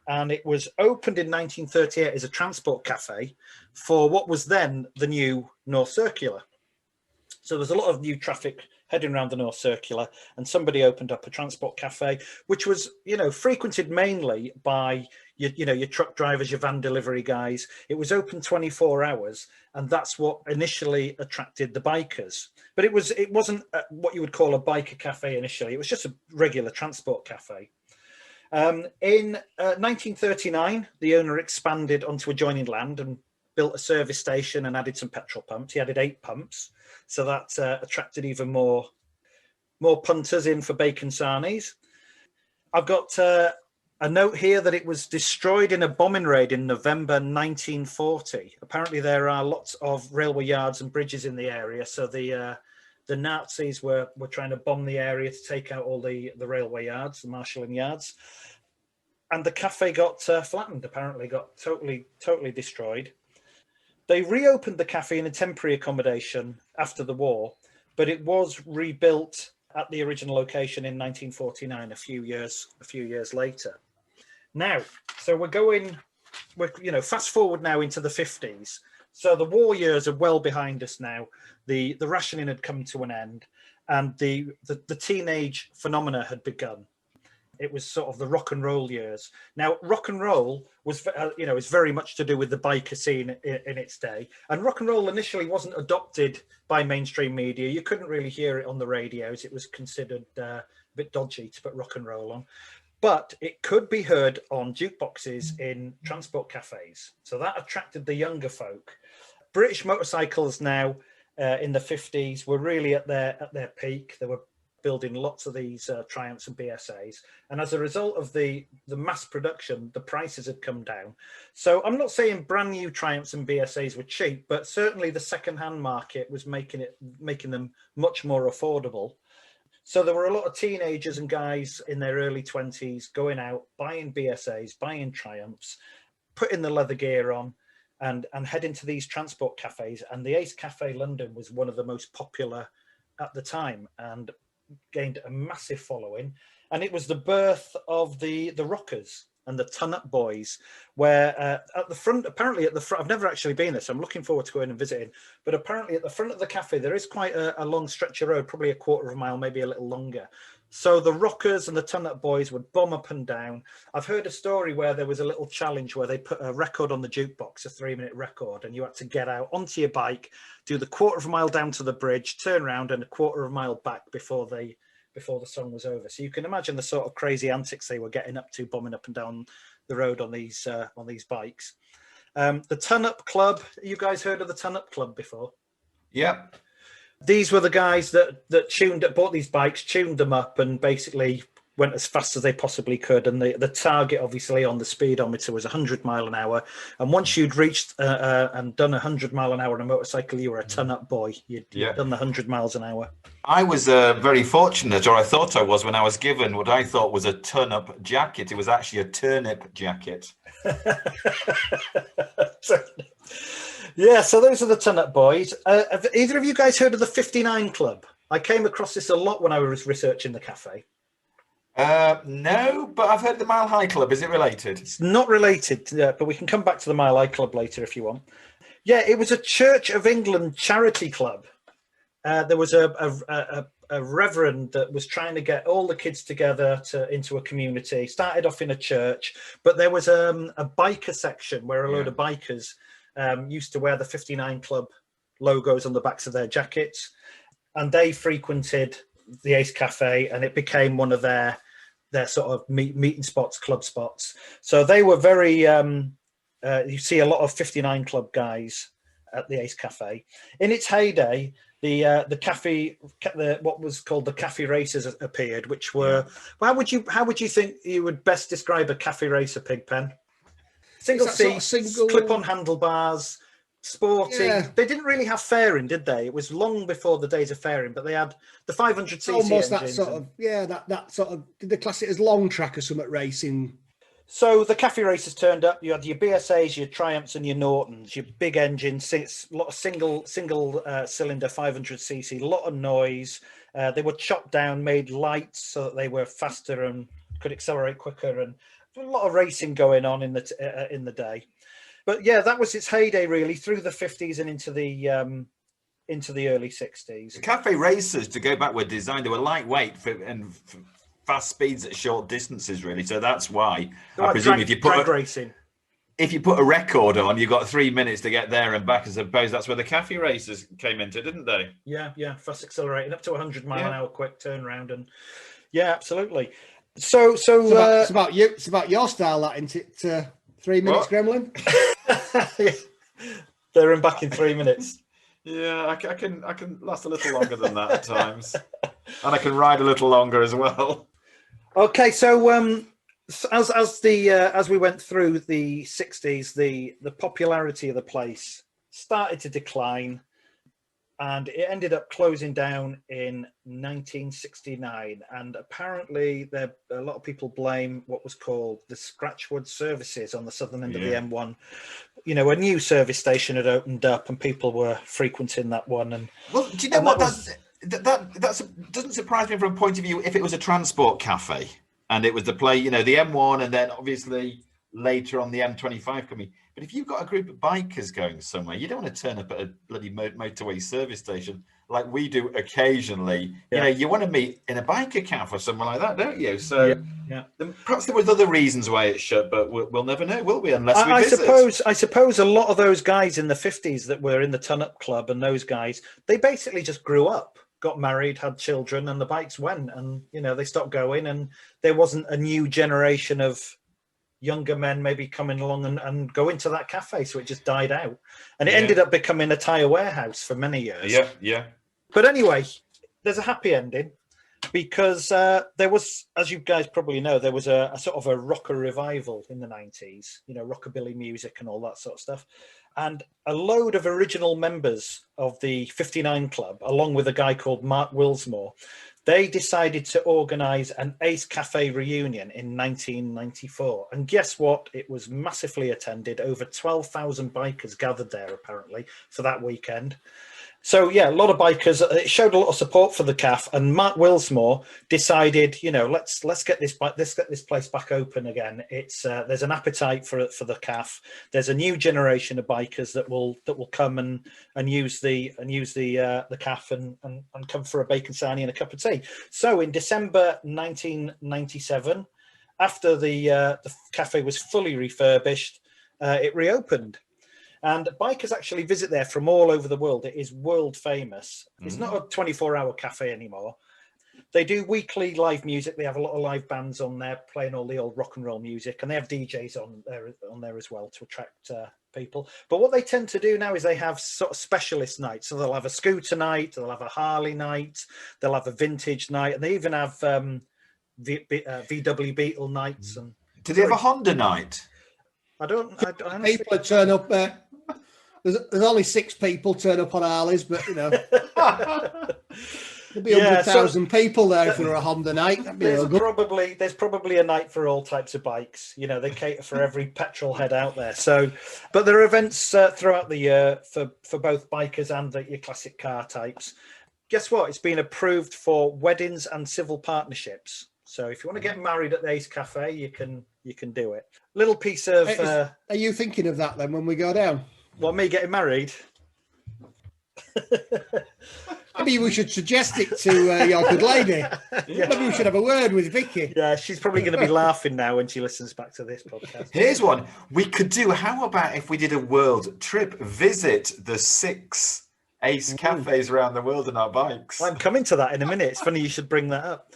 And it was opened in 1938 as a transport cafe for what was then the new North Circular. So there's a lot of new traffic heading around the North Circular, and somebody opened up a transport cafe, which was, frequented mainly by your truck drivers, your van delivery guys. It was open 24 hours, and that's what initially attracted the bikers. But it wasn't what you would call a biker cafe initially. It was just a regular transport cafe. In 1939, the owner expanded onto adjoining land and built a service station and added some petrol pumps. He added 8 pumps, so that attracted even more punters in for bacon sarnies. I've got A note here that it was destroyed in a bombing raid in November 1940. Apparently, there are lots of railway yards and bridges in the area, so the Nazis were trying to bomb the area to take out all the railway yards, the marshalling yards, and the cafe got flattened. Apparently, got totally destroyed. They reopened the cafe in a temporary accommodation after the war, but it was rebuilt at the original location in 1949, a few years later. Now, so we're fast forward now into the 50s. So the war years are well behind us now. The rationing had come to an end, and the teenage phenomena had begun. It was sort of the rock and roll years. Now, rock and roll was, is very much to do with the biker scene in its day. And rock and roll initially wasn't adopted by mainstream media. You couldn't really hear it on the radios. It was considered a bit dodgy to put rock and roll on. But it could be heard on jukeboxes in transport cafes. So that attracted the younger folk. British motorcycles now in the 50s were really at their peak. They were building lots of these Triumphs and BSAs. And as a result of the mass production, the prices had come down. So I'm not saying brand new Triumphs and BSAs were cheap, but certainly the second-hand market was making them much more affordable. So there were a lot of teenagers and guys in their early 20s going out, buying BSAs, buying Triumphs, putting the leather gear on and heading to these transport cafes. And the Ace Cafe London was one of the most popular at the time and gained a massive following. And it was the birth of the Rockers and the Ton Up Boys, where at the front, I've never actually been there, so I'm looking forward to going and visiting, but apparently at the front of the cafe, there is quite a long stretch of road, probably a quarter of a mile, maybe a little longer. So the Rockers and the Ton Up Boys would bomb up and down. I've heard a story where there was a little challenge where they put a record on the jukebox, a 3-minute record, and you had to get out onto your bike, do the quarter of a mile down to the bridge, turn around and a quarter of a mile back before the song was over. So you can imagine the sort of crazy antics they were getting up to, bombing up and down the road on these bikes. The Ton Up Club, you guys heard of the Ton Up Club before? Yeah. These were the guys that bought these bikes, tuned them up and basically went as fast as they possibly could. And the target, obviously, on the speedometer was 100 mile an hour. And once you'd reached and done 100 mile an hour on a motorcycle, you were a ton-up boy. You'd done the 100 miles an hour. I was very fortunate, or I thought I was, when I was given what I thought was a ton-up jacket. It was actually a turnip jacket. Yeah, so those are the ton-up boys. Have either of you guys heard of the 59 Club? I came across this a lot when I was researching the cafe. No, but I've heard the Mile High Club. Is it related? It's not related, but we can come back to the Mile High Club later if you want. Yeah, it was a Church of England charity club. There was a reverend that was trying to get all the kids together into a community. Started off in a church, but there was a biker section where a load of bikers used to wear the 59 Club logos on the backs of their jackets, and they frequented the Ace Cafe, and it became one of their sort of meeting spots, club spots. So they were very, you see a lot of 59 Club guys at the Ace Cafe. In its heyday, the cafe, what was called the cafe races appeared, which were, how would you think you would best describe a cafe racer, Pigpen? Single seats, clip-on handlebars, sporty. Yeah. They didn't really have fairing, did they? It was long before the days of fairing, but they had the 500cc almost that sort of, that sort of, did they class it as long track or something racing? So the cafe races turned up. You had your BSAs, your Triumphs and your Nortons, your big engines, a lot of single cylinder 500cc, a lot of noise. They were chopped down, made lights so that they were faster and could accelerate quicker, and a lot of racing going on in the day. But yeah, that was its heyday really through the 50s and into the early 60s. The cafe racers, to go back, were designed. They were lightweight and fast speeds at short distances, really. So that's why I presume if you put a record on, you got 3 minutes to get there and back. I suppose that's where the cafe racers came into, didn't they? Yeah, fast accelerating up to 100 mile an hour, quick turnaround, and yeah, absolutely. So it's about you. It's about your style, that, isn't it? 3 minutes, Gremlin. There and back in 3 minutes. Yeah, I can last a little longer than that at times, and I can ride a little longer as well. Okay, so As we went through the 60s, the popularity of the place started to decline, and it ended up closing down in 1969. And apparently, a lot of people blame what was called the Scratchwood services on the southern end of the M1. You know, a new service station had opened up, and people were frequenting that one. And well, do you know what? That doesn't surprise me from a point of view if it was a transport cafe and it was the the M1, and then obviously later on the M25 coming. But if you've got a group of bikers going somewhere, you don't want to turn up at a bloody motorway service station like we do occasionally. Yeah. You want to meet in a biker cafe or somewhere like that, don't you? So perhaps there was other reasons why it's shut, but we'll never know, will we? Unless we visit. I suppose a lot of those guys in the 50s that were in the Ton Up Club and those guys, they basically just grew up, got married, had children, and the bikes went, and they stopped going, and there wasn't a new generation of younger men maybe coming along and go into that cafe, so it just died out, and it ended up becoming a tire warehouse for many years. But anyway, there's a happy ending, because there was, as you guys probably know, there was a sort of a rocker revival in the 90s, rockabilly music and all that sort of stuff. And a load of original members of the 59 Club, along with a guy called Mark Willsmore, they decided to organise an Ace Cafe reunion in 1994. And guess what? It was massively attended. Over 12,000 bikers gathered there, apparently, for that weekend. So, a lot of bikers. It showed a lot of support for the CAF, and Mark Willsmore decided, let's get this place back open again. It's there's an appetite for the CAF. There's a new generation of bikers that will come and use the CAF and come for a bacon sarnie and a cup of tea. So in December 1997, after the cafe was fully refurbished, it reopened. And bikers actually visit there from all over the world. It is world famous. It's not a 24-hour cafe anymore. They do weekly live music. They have a lot of live bands on there playing all the old rock and roll music, and they have DJs on there as well to attract people. But what they tend to do now is they have sort of specialist nights. So they'll have a scooter night, they'll have a Harley night, they'll have a vintage night, and they even have VW Beetle nights. And do they have a Honda night? I people turn up there. There's only 6 people turn up on Harleys, but there'll be 100,000 people there for a Honda night. There's probably a night for all types of bikes. They cater for every petrol head out there. So, but there are events throughout the year for both bikers and your classic car types. Guess what? It's been approved for weddings and civil partnerships. So if you want to get married at the Ace Cafe, you can do it. Little piece of. Are you thinking of that then when we go down? Well, me getting married? Maybe we should suggest it to your good lady. Maybe we should have a word with Vicky. Yeah, she's probably going to be laughing now when she listens back to this podcast. Here's one we could do. How about if we did a world trip, visit the 6 Ace cafes around the world on our bikes? I'm coming to that in a minute. It's funny you should bring that up.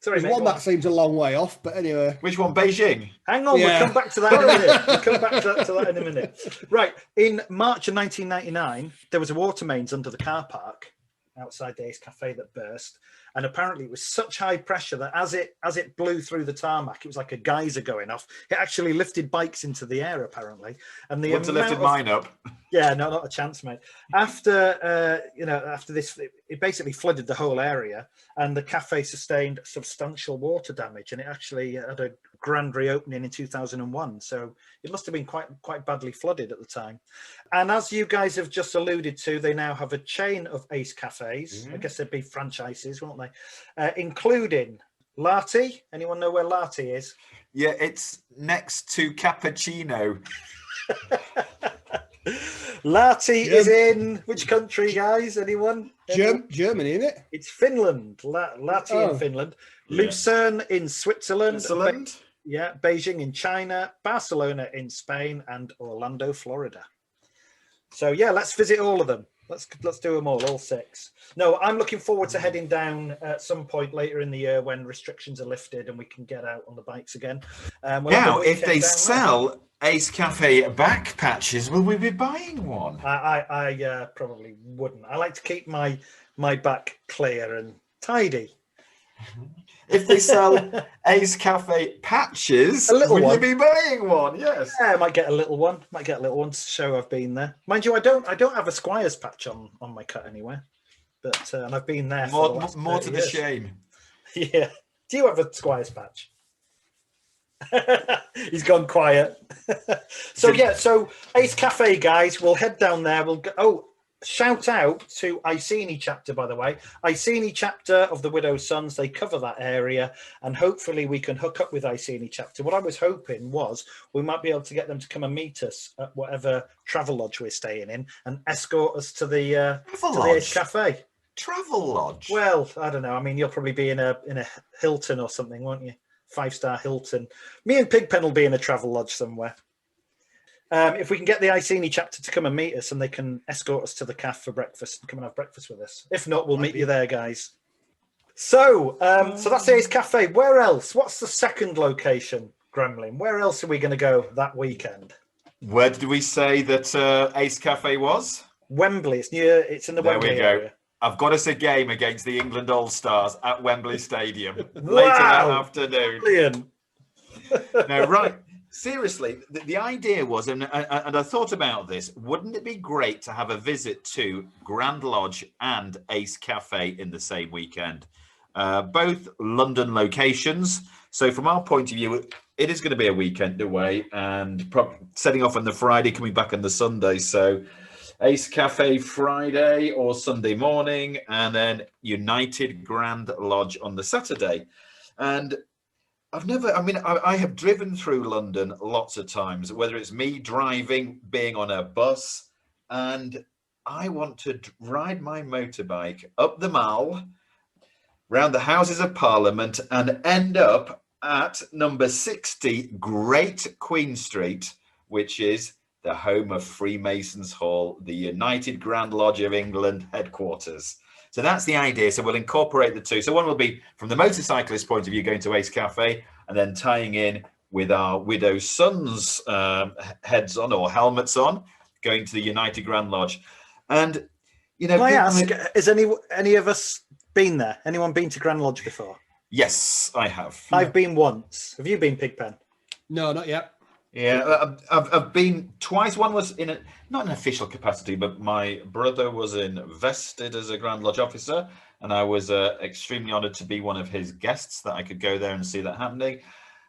Sorry, There's one that seems a long way off, but anyway. Which one? Beijing? Hang on, we'll come back to that in a minute. We'll come back to that in a minute. Right, in March of 1999, there was a water mains under the car park outside the Ace Cafe that burst. And apparently it was such high pressure that as it blew through the tarmac, it was like a geyser going off. It actually lifted bikes into the air, apparently. And the Wouldn't have lifted mine up. Yeah, no, not a chance, mate. After this, it basically flooded the whole area, and the cafe sustained substantial water damage, and it actually had a grand reopening in 2001. So it must have been quite badly flooded at the time. And as you guys have just alluded to, they now have a chain of Ace cafes. I guess they'd be franchises, won't they? Including Lati. Anyone know where Lati is? Yeah, it's next to Cappuccino. Lati is in which country, guys? Anyone? Germany, isn't it? It's Finland. Lati in Finland. Lucerne in Switzerland. Beijing in China. Barcelona in Spain, and Orlando, Florida. So let's visit all of them. Let's do them all 6. No, I'm looking forward to heading down at some point later in the year when restrictions are lifted and we can get out on the bikes again. Now, if they sell Ace Cafe back patches, will we be buying one? I probably wouldn't. I like to keep my back clear and tidy. If they sell Ace Cafe patches, will you be buying one? Yes. Yeah, I might get a little one. Might get a little one to show I've been there. Mind you, I don't have a Squires patch on my cut anywhere, but and I've been there for the last more to the years. shame. Yeah. Do you have a Squires patch? He's gone quiet. So Ace Cafe guys, we'll head down there. We'll go. Oh, shout out to Iceni chapter, by the way. Iceni chapter of the Widow's Sons. They cover that area, and hopefully we can hook up with Iceni chapter. What I was hoping was we might be able to get them to come and meet us at whatever travel lodge we're staying in and escort us to the Ace Cafe. Travel lodge. Well, I don't know. I mean, you'll probably be in a Hilton or something, won't you? 5-star Hilton. Me and Pigpen will be in a travel lodge somewhere. If we can get the Iceni chapter to come and meet us, and they can escort us to the cafe for breakfast and come and have breakfast with us. If not, we'll meet you there, guys. So that's Ace Cafe. Where else? What's the second location, Gremlin? Where else are we going to go that weekend? Where did we say that Ace Cafe was? Wembley. It's in the Wembley area. I've got us a game against the England All-Stars at Wembley Stadium later that afternoon. Brilliant. No, right. Seriously, the idea was, and I thought about this, wouldn't it be great to have a visit to Grand Lodge and Ace Cafe in the same weekend? Both London locations. So from our point of view, it is going to be a weekend away and setting off on the Friday, coming back on the Sunday. So Ace Cafe Friday or Sunday morning, and then United Grand Lodge on the Saturday. And I have driven through London lots of times, whether it's me driving, being on a bus, and I want to ride my motorbike up the Mall, round the Houses of Parliament, and end up at number 60 Great Queen Street, which is the home of Freemasons Hall, the United Grand Lodge of England headquarters. So that's the idea. So we'll incorporate the two. So one will be from the motorcyclist point of view, going to Ace Cafe, and then tying in with our Widow's Sons heads on or helmets on, going to the United Grand Lodge. And, you know, can I ask, has any of us been there? Anyone been to Grand Lodge before? Yes, I have. I've been once. Have you been, Pigpen? No, not yet. Yeah, I've been twice. One was not an official capacity, but my brother was invested as a Grand Lodge officer, and I was extremely honoured to be one of his guests, that I could go there and see that happening.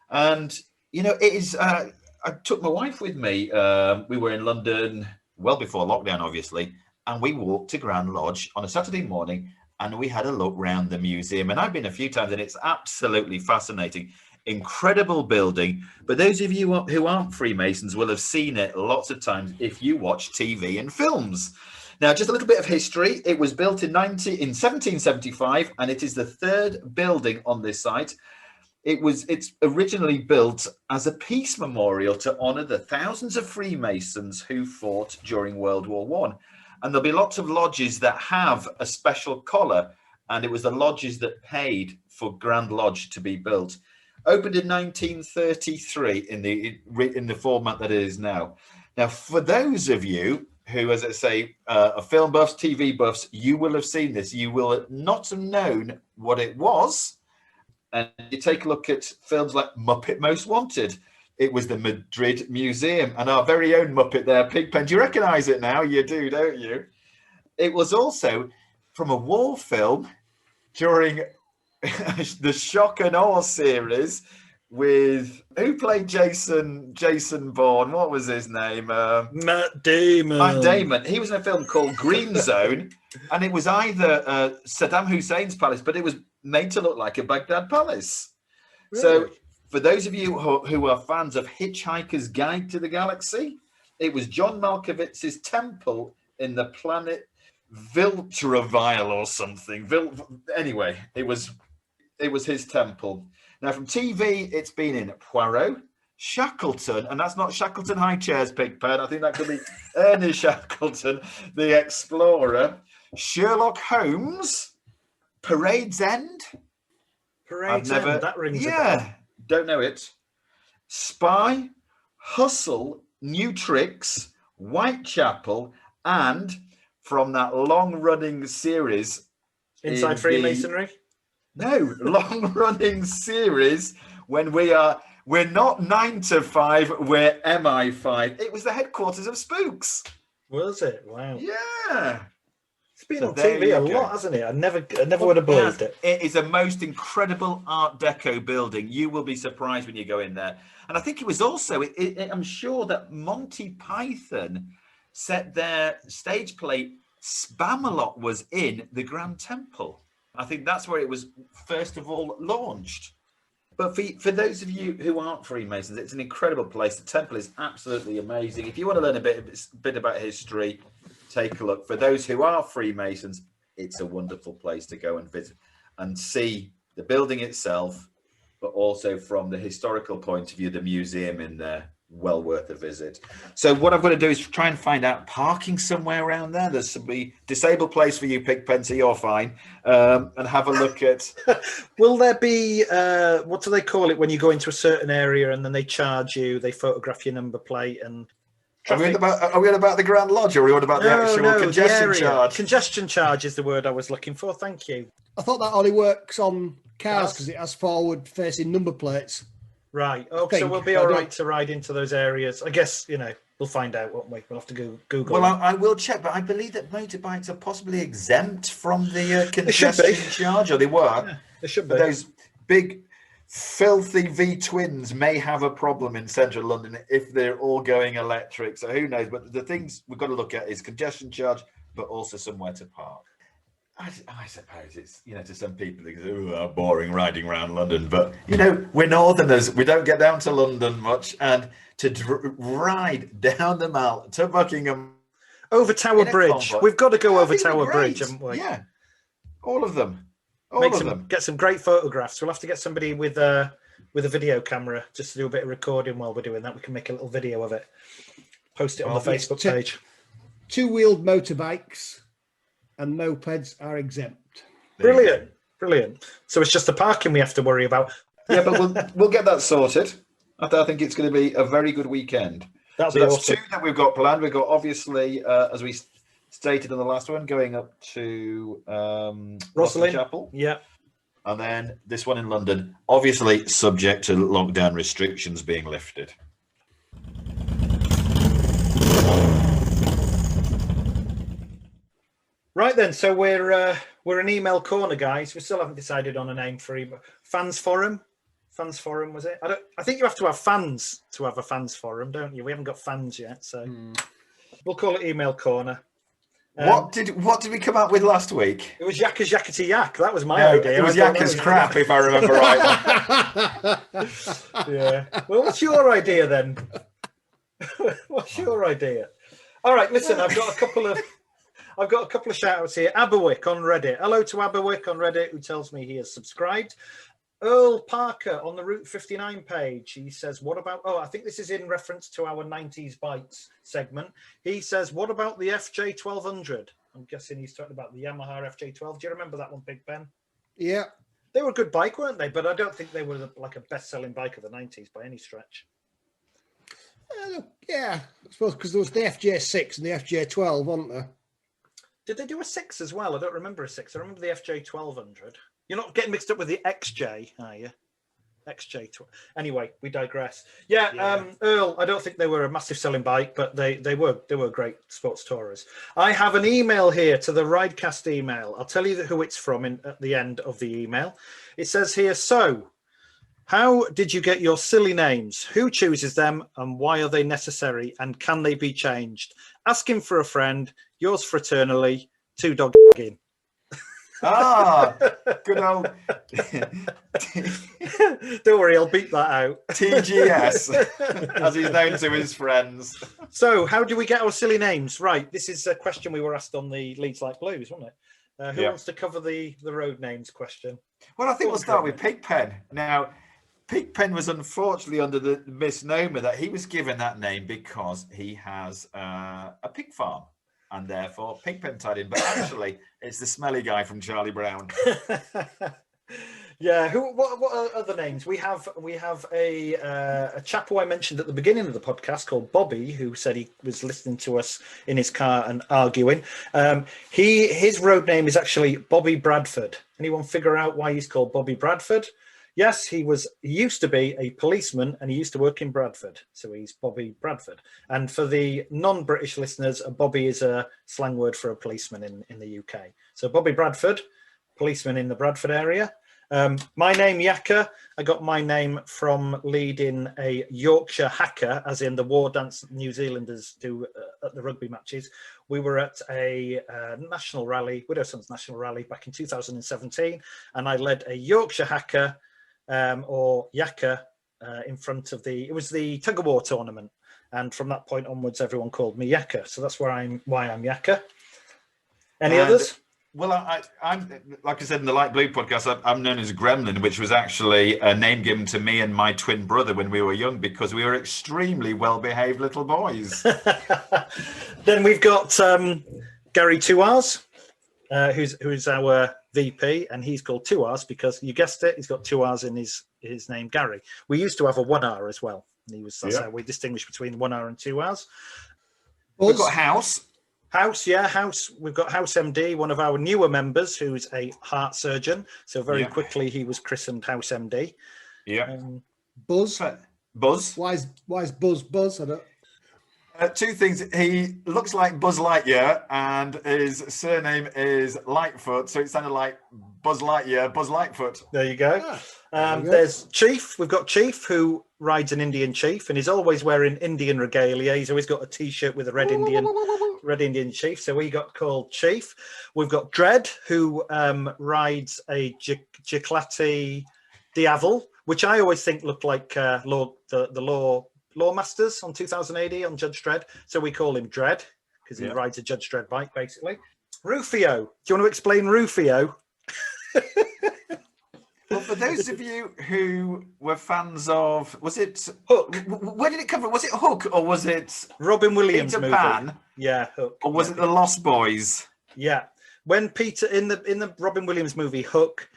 And, you know, it is, I took my wife with me. We were in London well before lockdown, obviously, and we walked to Grand Lodge on a Saturday morning, and we had a look round the museum. And I've been a few times, and it's absolutely fascinating. Incredible building, but those of you who aren't Freemasons will have seen it lots of times if you watch TV and films. Now, just a little bit of history. It was built in 1775, and it is the third building on this site. It's originally built as a peace memorial to honour the thousands of Freemasons who fought during World War I. And there'll be lots of lodges that have a special collar, and it was the lodges that paid for Grand Lodge to be built. Opened in 1933 in the format that it is now. Now, for those of you who, as I say, are film buffs, TV buffs, you will have seen this. You will not have known what it was. And you take a look at films like Muppet Most Wanted. It was the Madrid Museum, and our very own Muppet there, Pigpen. Do you recognise it now? You do, don't you? It was also from a war film during the Shock and Awe series with who played Jason Bourne? What was his name? Matt Damon. Matt Damon. He was in a film called Green Zone, and it was either Saddam Hussein's palace, but it was made to look like a Baghdad palace. Really? So for those of you who are fans of Hitchhiker's Guide to the Galaxy, it was John Malkovich's temple in the planet Viltraville or something. Anyway, it was his temple. Now, from TV, it's been in Poirot, Shackleton, and that's not Shackleton High Chairs, Pigpen. I think that could be Ernest Shackleton, the explorer. Sherlock Holmes, Parade's End. Parade's End, that rings a bell. Don't know it. Spy, Hustle, New Tricks, Whitechapel, and from that long-running series... Inside Freemasonry? No, long-running series when we're not 9 to 5, we're MI5. It was the headquarters of Spooks. Was it? Wow. Yeah. It's been on TV a lot, hasn't it? I never would have believed it. It is a most incredible Art Deco building. You will be surprised when you go in there. And I think it was also, I'm sure that Monty Python set their stage play, Spamalot was in the Grand Temple. I think that's where it was first of all launched. But for those of you who aren't Freemasons, it's an incredible place. The temple is absolutely amazing. If you want to learn a bit about history, take a look. For those who are Freemasons, it's a wonderful place to go and visit and see the building itself, but also from the historical point of view, the museum in there, well worth a visit. So what I've got to do is try and find out parking somewhere around there. There's a disabled place for you, Pigpen, so you're fine. And have a look at... Will there be, what do they call it when you go into a certain area and then they charge you, they photograph your number plate and... Are we on about the Grand Lodge, or are we on about the actual congestion charge? Congestion charge is the word I was looking for. Thank you. I thought that only works on cars because it has forward-facing number plates. Right. Okay, so we'll be all right to ride into those areas. I guess, we'll find out, won't we? We'll have to Google. Well, I will check, but I believe that motorbikes are possibly exempt from the congestion charge, or they were. Yeah, they should be. Those big, filthy V-twins may have a problem in central London if they're all going electric. So who knows? But the things we've got to look at is congestion charge, but also somewhere to park. I suppose it's, to some people, they go, oh, boring riding around London. But, we're northerners. We don't get down to London much. And to ride down the Mall to Buckingham. Over Tower Bridge. We've got to go over Tower Bridge, haven't we? Yeah. All of them. Get some great photographs. We'll have to get somebody with a video camera just to do a bit of recording while we're doing that. We can make a little video of it. Post it on the Facebook page. Two-wheeled motorbikes and mopeds are exempt. Brilliant. So it's just the parking we have to worry about. Yeah, but we'll get that sorted. I think it's going to be a very good weekend. That's awesome. 2 that we've got planned. We've got, obviously, as we stated in the last one, going up to Rosslyn Chapel. Yeah. And then this one in London, obviously subject to lockdown restrictions being lifted. Right then, so we're an email corner, guys. We still haven't decided on a name for Fans Forum. Fans Forum, was it? I think you have to have fans to have a fans forum, don't you? We haven't got fans yet, so we'll call it email corner. What did we come up with last week? It was Yakka's Yakkety Yak. That was my idea. It was Yakka's crap, if I remember right. Yeah. Well, what's your idea then? What's your idea? All right, listen, I've got a couple of shout outs here. Aberwick on Reddit. Hello to Aberwick on Reddit, who tells me he has subscribed. Earl Parker on the Route 59 page. He says, what about, I think this is in reference to our 90s bikes segment. He says, what about the FJ 1200? I'm guessing he's talking about the Yamaha FJ12. Do you remember that one, Pigpen? Yeah. They were a good bike, weren't they? But I don't think they were like a best-selling bike of the 90s by any stretch. Yeah, I suppose because there was the FJ6 and the FJ12, wasn't there? Did they do a 6 as well? I don't remember a 6. I remember the FJ 1200. You're not getting mixed up with the XJ, are you? XJ. Anyway, we digress. Yeah, Earl, I don't think they were a massive selling bike, but they were great sports tourers. I have an email here to the Ridecast email. I'll tell you who it's from at the end of the email. It says here, so, how did you get your silly names? Who chooses them and why are they necessary? And can they be changed? Asking for a friend, yours fraternally, 2 dog in. Good old. Don't worry, I'll beat that out. TGS, as he's known to his friends. So, how do we get our silly names? Right, this is a question we were asked on the Leeds Like Blues, wasn't it? Who wants to cover the road names question? Well, I think we'll start with Pigpen. Now, Pigpen was unfortunately under the misnomer that he was given that name because he has a pig farm. And therefore, Pigpen tied in. But actually, it's the smelly guy from Charlie Brown. Yeah. What are other names? We have a chap who I mentioned at the beginning of the podcast called Bobby, who said he was listening to us in his car and arguing. His road name is actually Bobby Bradford. Anyone figure out why he's called Bobby Bradford? Yes, he used to be a policeman and he used to work in Bradford, so he's Bobby Bradford. And for the non-British listeners, a Bobby is a slang word for a policeman in the UK. So Bobby Bradford, policeman in the Bradford area. My name, Yakka, I got my name from leading a Yorkshire haka, as in the war dance New Zealanders do at the rugby matches. We were at a national rally, Widow Sons National Rally, back in 2017, and I led a Yorkshire haka, or Yakka, in front of it was the tug of war tournament. And from that point onwards, everyone called me Yakka. So that's why I'm Yakka. Any others? Well, I'm like I said in the Light Blue podcast, I'm known as Gremlin, which was actually a name given to me and my twin brother when we were young because we were extremely well-behaved little boys. Then we've got Gary 2Rs, who's our VP, and he's called 2Rs because you guessed it, he's got 2Rs in his name, Gary. We used to have a 1R as well. And that's how we distinguish between 1R and 2Rs. We've got House. House. We've got House MD, one of our newer members, who's a heart surgeon. So very quickly he was christened House MD. Yeah. Buzz. Why is Buzz? I don't. Two things. He looks like Buzz Lightyear, and his surname is Lightfoot, so it sounded like Buzz Lightyear, Buzz Lightfoot. There you go. There's Chief. We've got Chief, who rides an Indian chief, and he's always wearing Indian regalia. He's always got a T-shirt with a red Indian chief, so he got called Chief. We've got Dread, who rides a Giclati Diavel, which I always think looked like the Law Masters on 2000 AD on Judge Dredd, so we call him Dread because he rides a Judge Dredd bike, basically. Rufio. Do you want to explain Rufio? Well, for those of you who were fans of, was it Hook? Where did it come from? Was it Hook or was it Robin Williams Peter movie? Pan? Yeah, Hook. Or was it the Lost Boys? Yeah, when Peter in the Robin Williams movie Hook,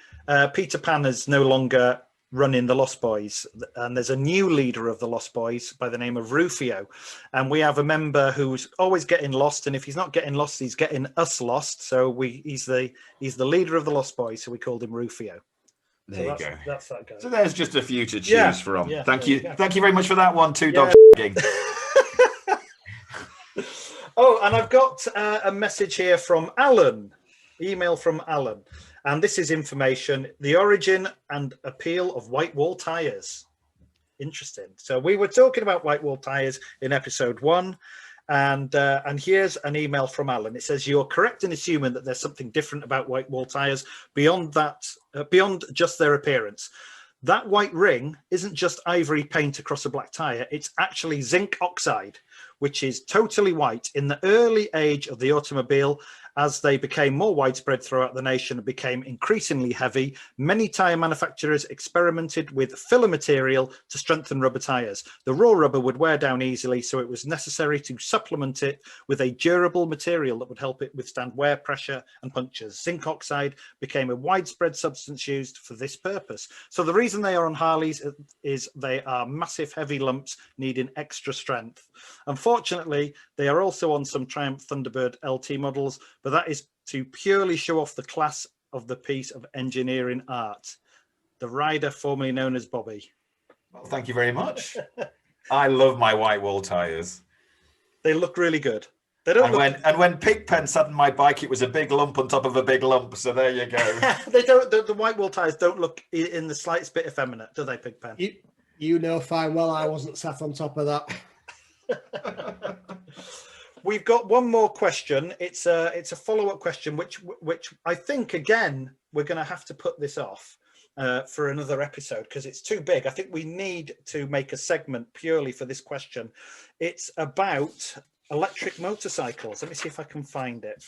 Peter Pan is no longer running the Lost Boys, and there's a new leader of the Lost Boys by the name of Rufio, and we have a member who's always getting lost, and if he's not getting lost, he's getting us lost. So he's the leader of the Lost Boys, so we called him Rufio. There you go. That's that guy. So there's just a few to choose from. Yeah, Thank you very much for that one. Two dogs. Oh, and I've got a message here from Alan. Email from Alan. And this is information, the origin and appeal of white wall tires. Interesting. So we were talking about white wall tires in episode 1. And here's an email from Alan. It says, you're correct in assuming that there's something different about white wall tires beyond just their appearance. That white ring isn't just ivory paint across a black tire. It's actually zinc oxide, which is totally white. In the early age of the automobile, as they became more widespread throughout the nation and became increasingly heavy, many tyre manufacturers experimented with filler material to strengthen rubber tyres. The raw rubber would wear down easily, so it was necessary to supplement it with a durable material that would help it withstand wear, pressure and punctures. Zinc oxide became a widespread substance used for this purpose. So the reason they are on Harleys is they are massive heavy lumps needing extra strength. Unfortunately, they are also on some Triumph Thunderbird LT models, but that is to purely show off the class of the piece of engineering art. The rider formerly known as Bobby. Well, thank you very much. I love my white wall tyres. They look really good. They don't when Pigpen sat on my bike, it was a big lump on top of a big lump. So there you go. They don't. The white wall tyres don't look in the slightest bit effeminate, do they, Pigpen? You know fine well I wasn't sat on top of that. We've got one more question. It's a follow-up question, which I think again we're going to have to put this off for another episode because it's too big. I think we need to make a segment purely for this question. It's about electric motorcycles. Let me see if I can find it.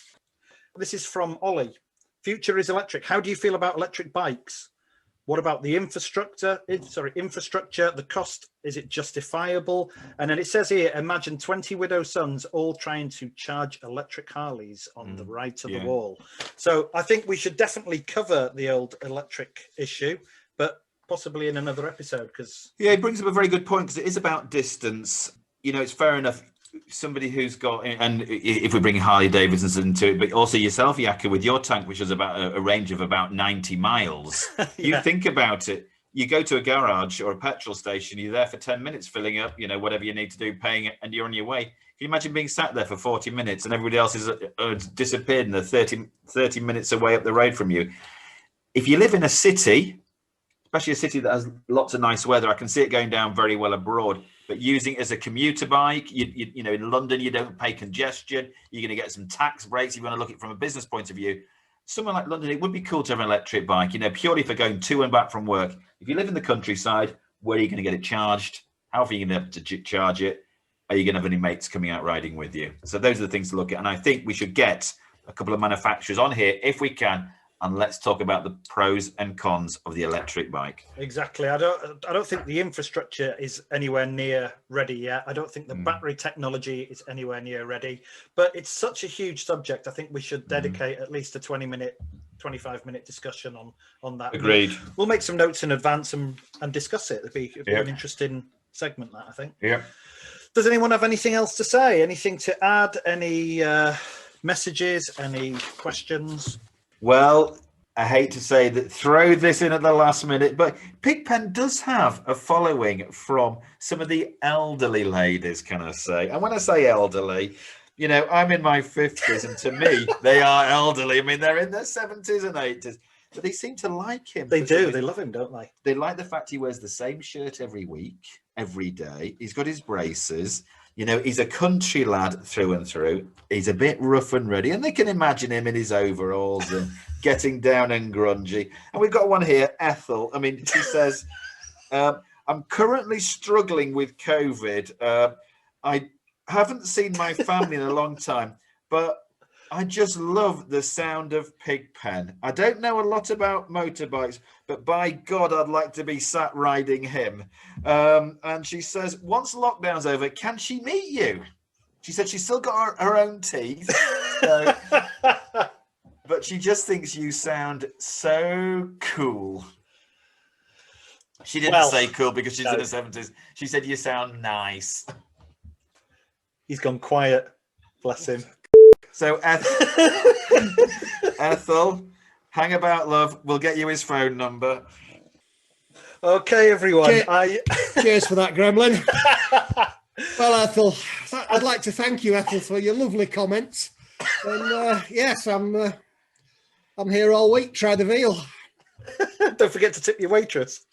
This is from Ollie. Future is electric. How do you feel about electric bikes? What about the infrastructure? The cost, is it justifiable? And then it says here, imagine 20 widow sons all trying to charge electric Harleys on the right of the wall. So I think we should definitely cover the old electric issue, but possibly in another episode. Because it brings up a very good point, because it is about distance. It's fair enough. Somebody who's got, and if we bring Harley Davidson into it, but also yourself, Yakka, with your tank, which is about a range of about 90 miles. You think about it, you go to a garage or a petrol station, you're there for 10 minutes filling up, whatever you need to do, paying it, and you're on your way. Can you imagine being sat there for 40 minutes and everybody else is disappeared and they're 30 minutes away up the road from you? If you live in a city, especially a city that has lots of nice weather, I can see it going down very well abroad. But using it as a commuter bike, in London, you don't pay congestion. You're going to get some tax breaks if you want to look at it from a business point of view. Somewhere like London, it would be cool to have an electric bike, purely for going to and back from work. If you live in the countryside, where are you going to get it charged? How often are you going to have to charge it? Are you going to have any mates coming out riding with you? So those are the things to look at. And I think we should get a couple of manufacturers on here, if we can, and let's talk about the pros and cons of the electric bike. Exactly. I don't think the infrastructure is anywhere near ready yet. I don't think the battery technology is anywhere near ready. But it's such a huge subject. I think we should dedicate at least a 25-minute discussion on that. Agreed. We'll make some notes in advance and discuss it. It'd be an interesting segment, that, I think. Yeah. Does anyone have anything else to say? Anything to add? Any messages? Any questions? Well, I hate to say that, throw this in at the last minute, but Pigpen does have a following from some of the elderly ladies, can I say? And when I say elderly, I'm in my 50s, and to me, they are elderly. I mean, they're in their 70s and 80s, but they seem to like him. They do. They love him, don't they? They like the fact he wears the same shirt every week, every day. He's got his braces. He's a country lad through and through. He's a bit rough and ready, and they can imagine him in his overalls and getting down and grungy. And we've got one here, Ethel. I mean, she says, I'm currently struggling with COVID. I haven't seen my family in a long time, but I just love the sound of Pigpen. I don't know a lot about motorbikes, but by God, I'd like to be sat riding him. And she says, once lockdown's over, can she meet you? She said she's still got her own teeth. So, but she just thinks you sound so cool. She didn't say cool because she's in her 70s. She said you sound nice. He's gone quiet. Bless him. So Ethel, hang about, love. We'll get you his phone number. Okay, everyone. Cheers for that, Gremlin. Well, Ethel, I'd like to thank you, Ethel, for your lovely comments. And yes, I'm here all week. Try the veal. Don't forget to tip your waitress.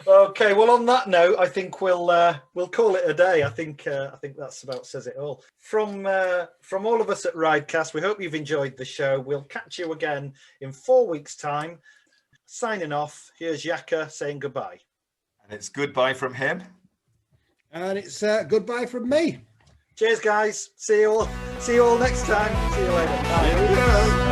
Okay, well, on that note, I think we'll call it a day. I think that's about says it all. From all of us at Ridecast, we hope you've enjoyed the show. We'll catch you again in 4 weeks' time. Signing off, here's Yakka saying goodbye. And it's goodbye from him. And it's goodbye from me. Cheers, guys. See you all next time. See you later. Bye. Here we go.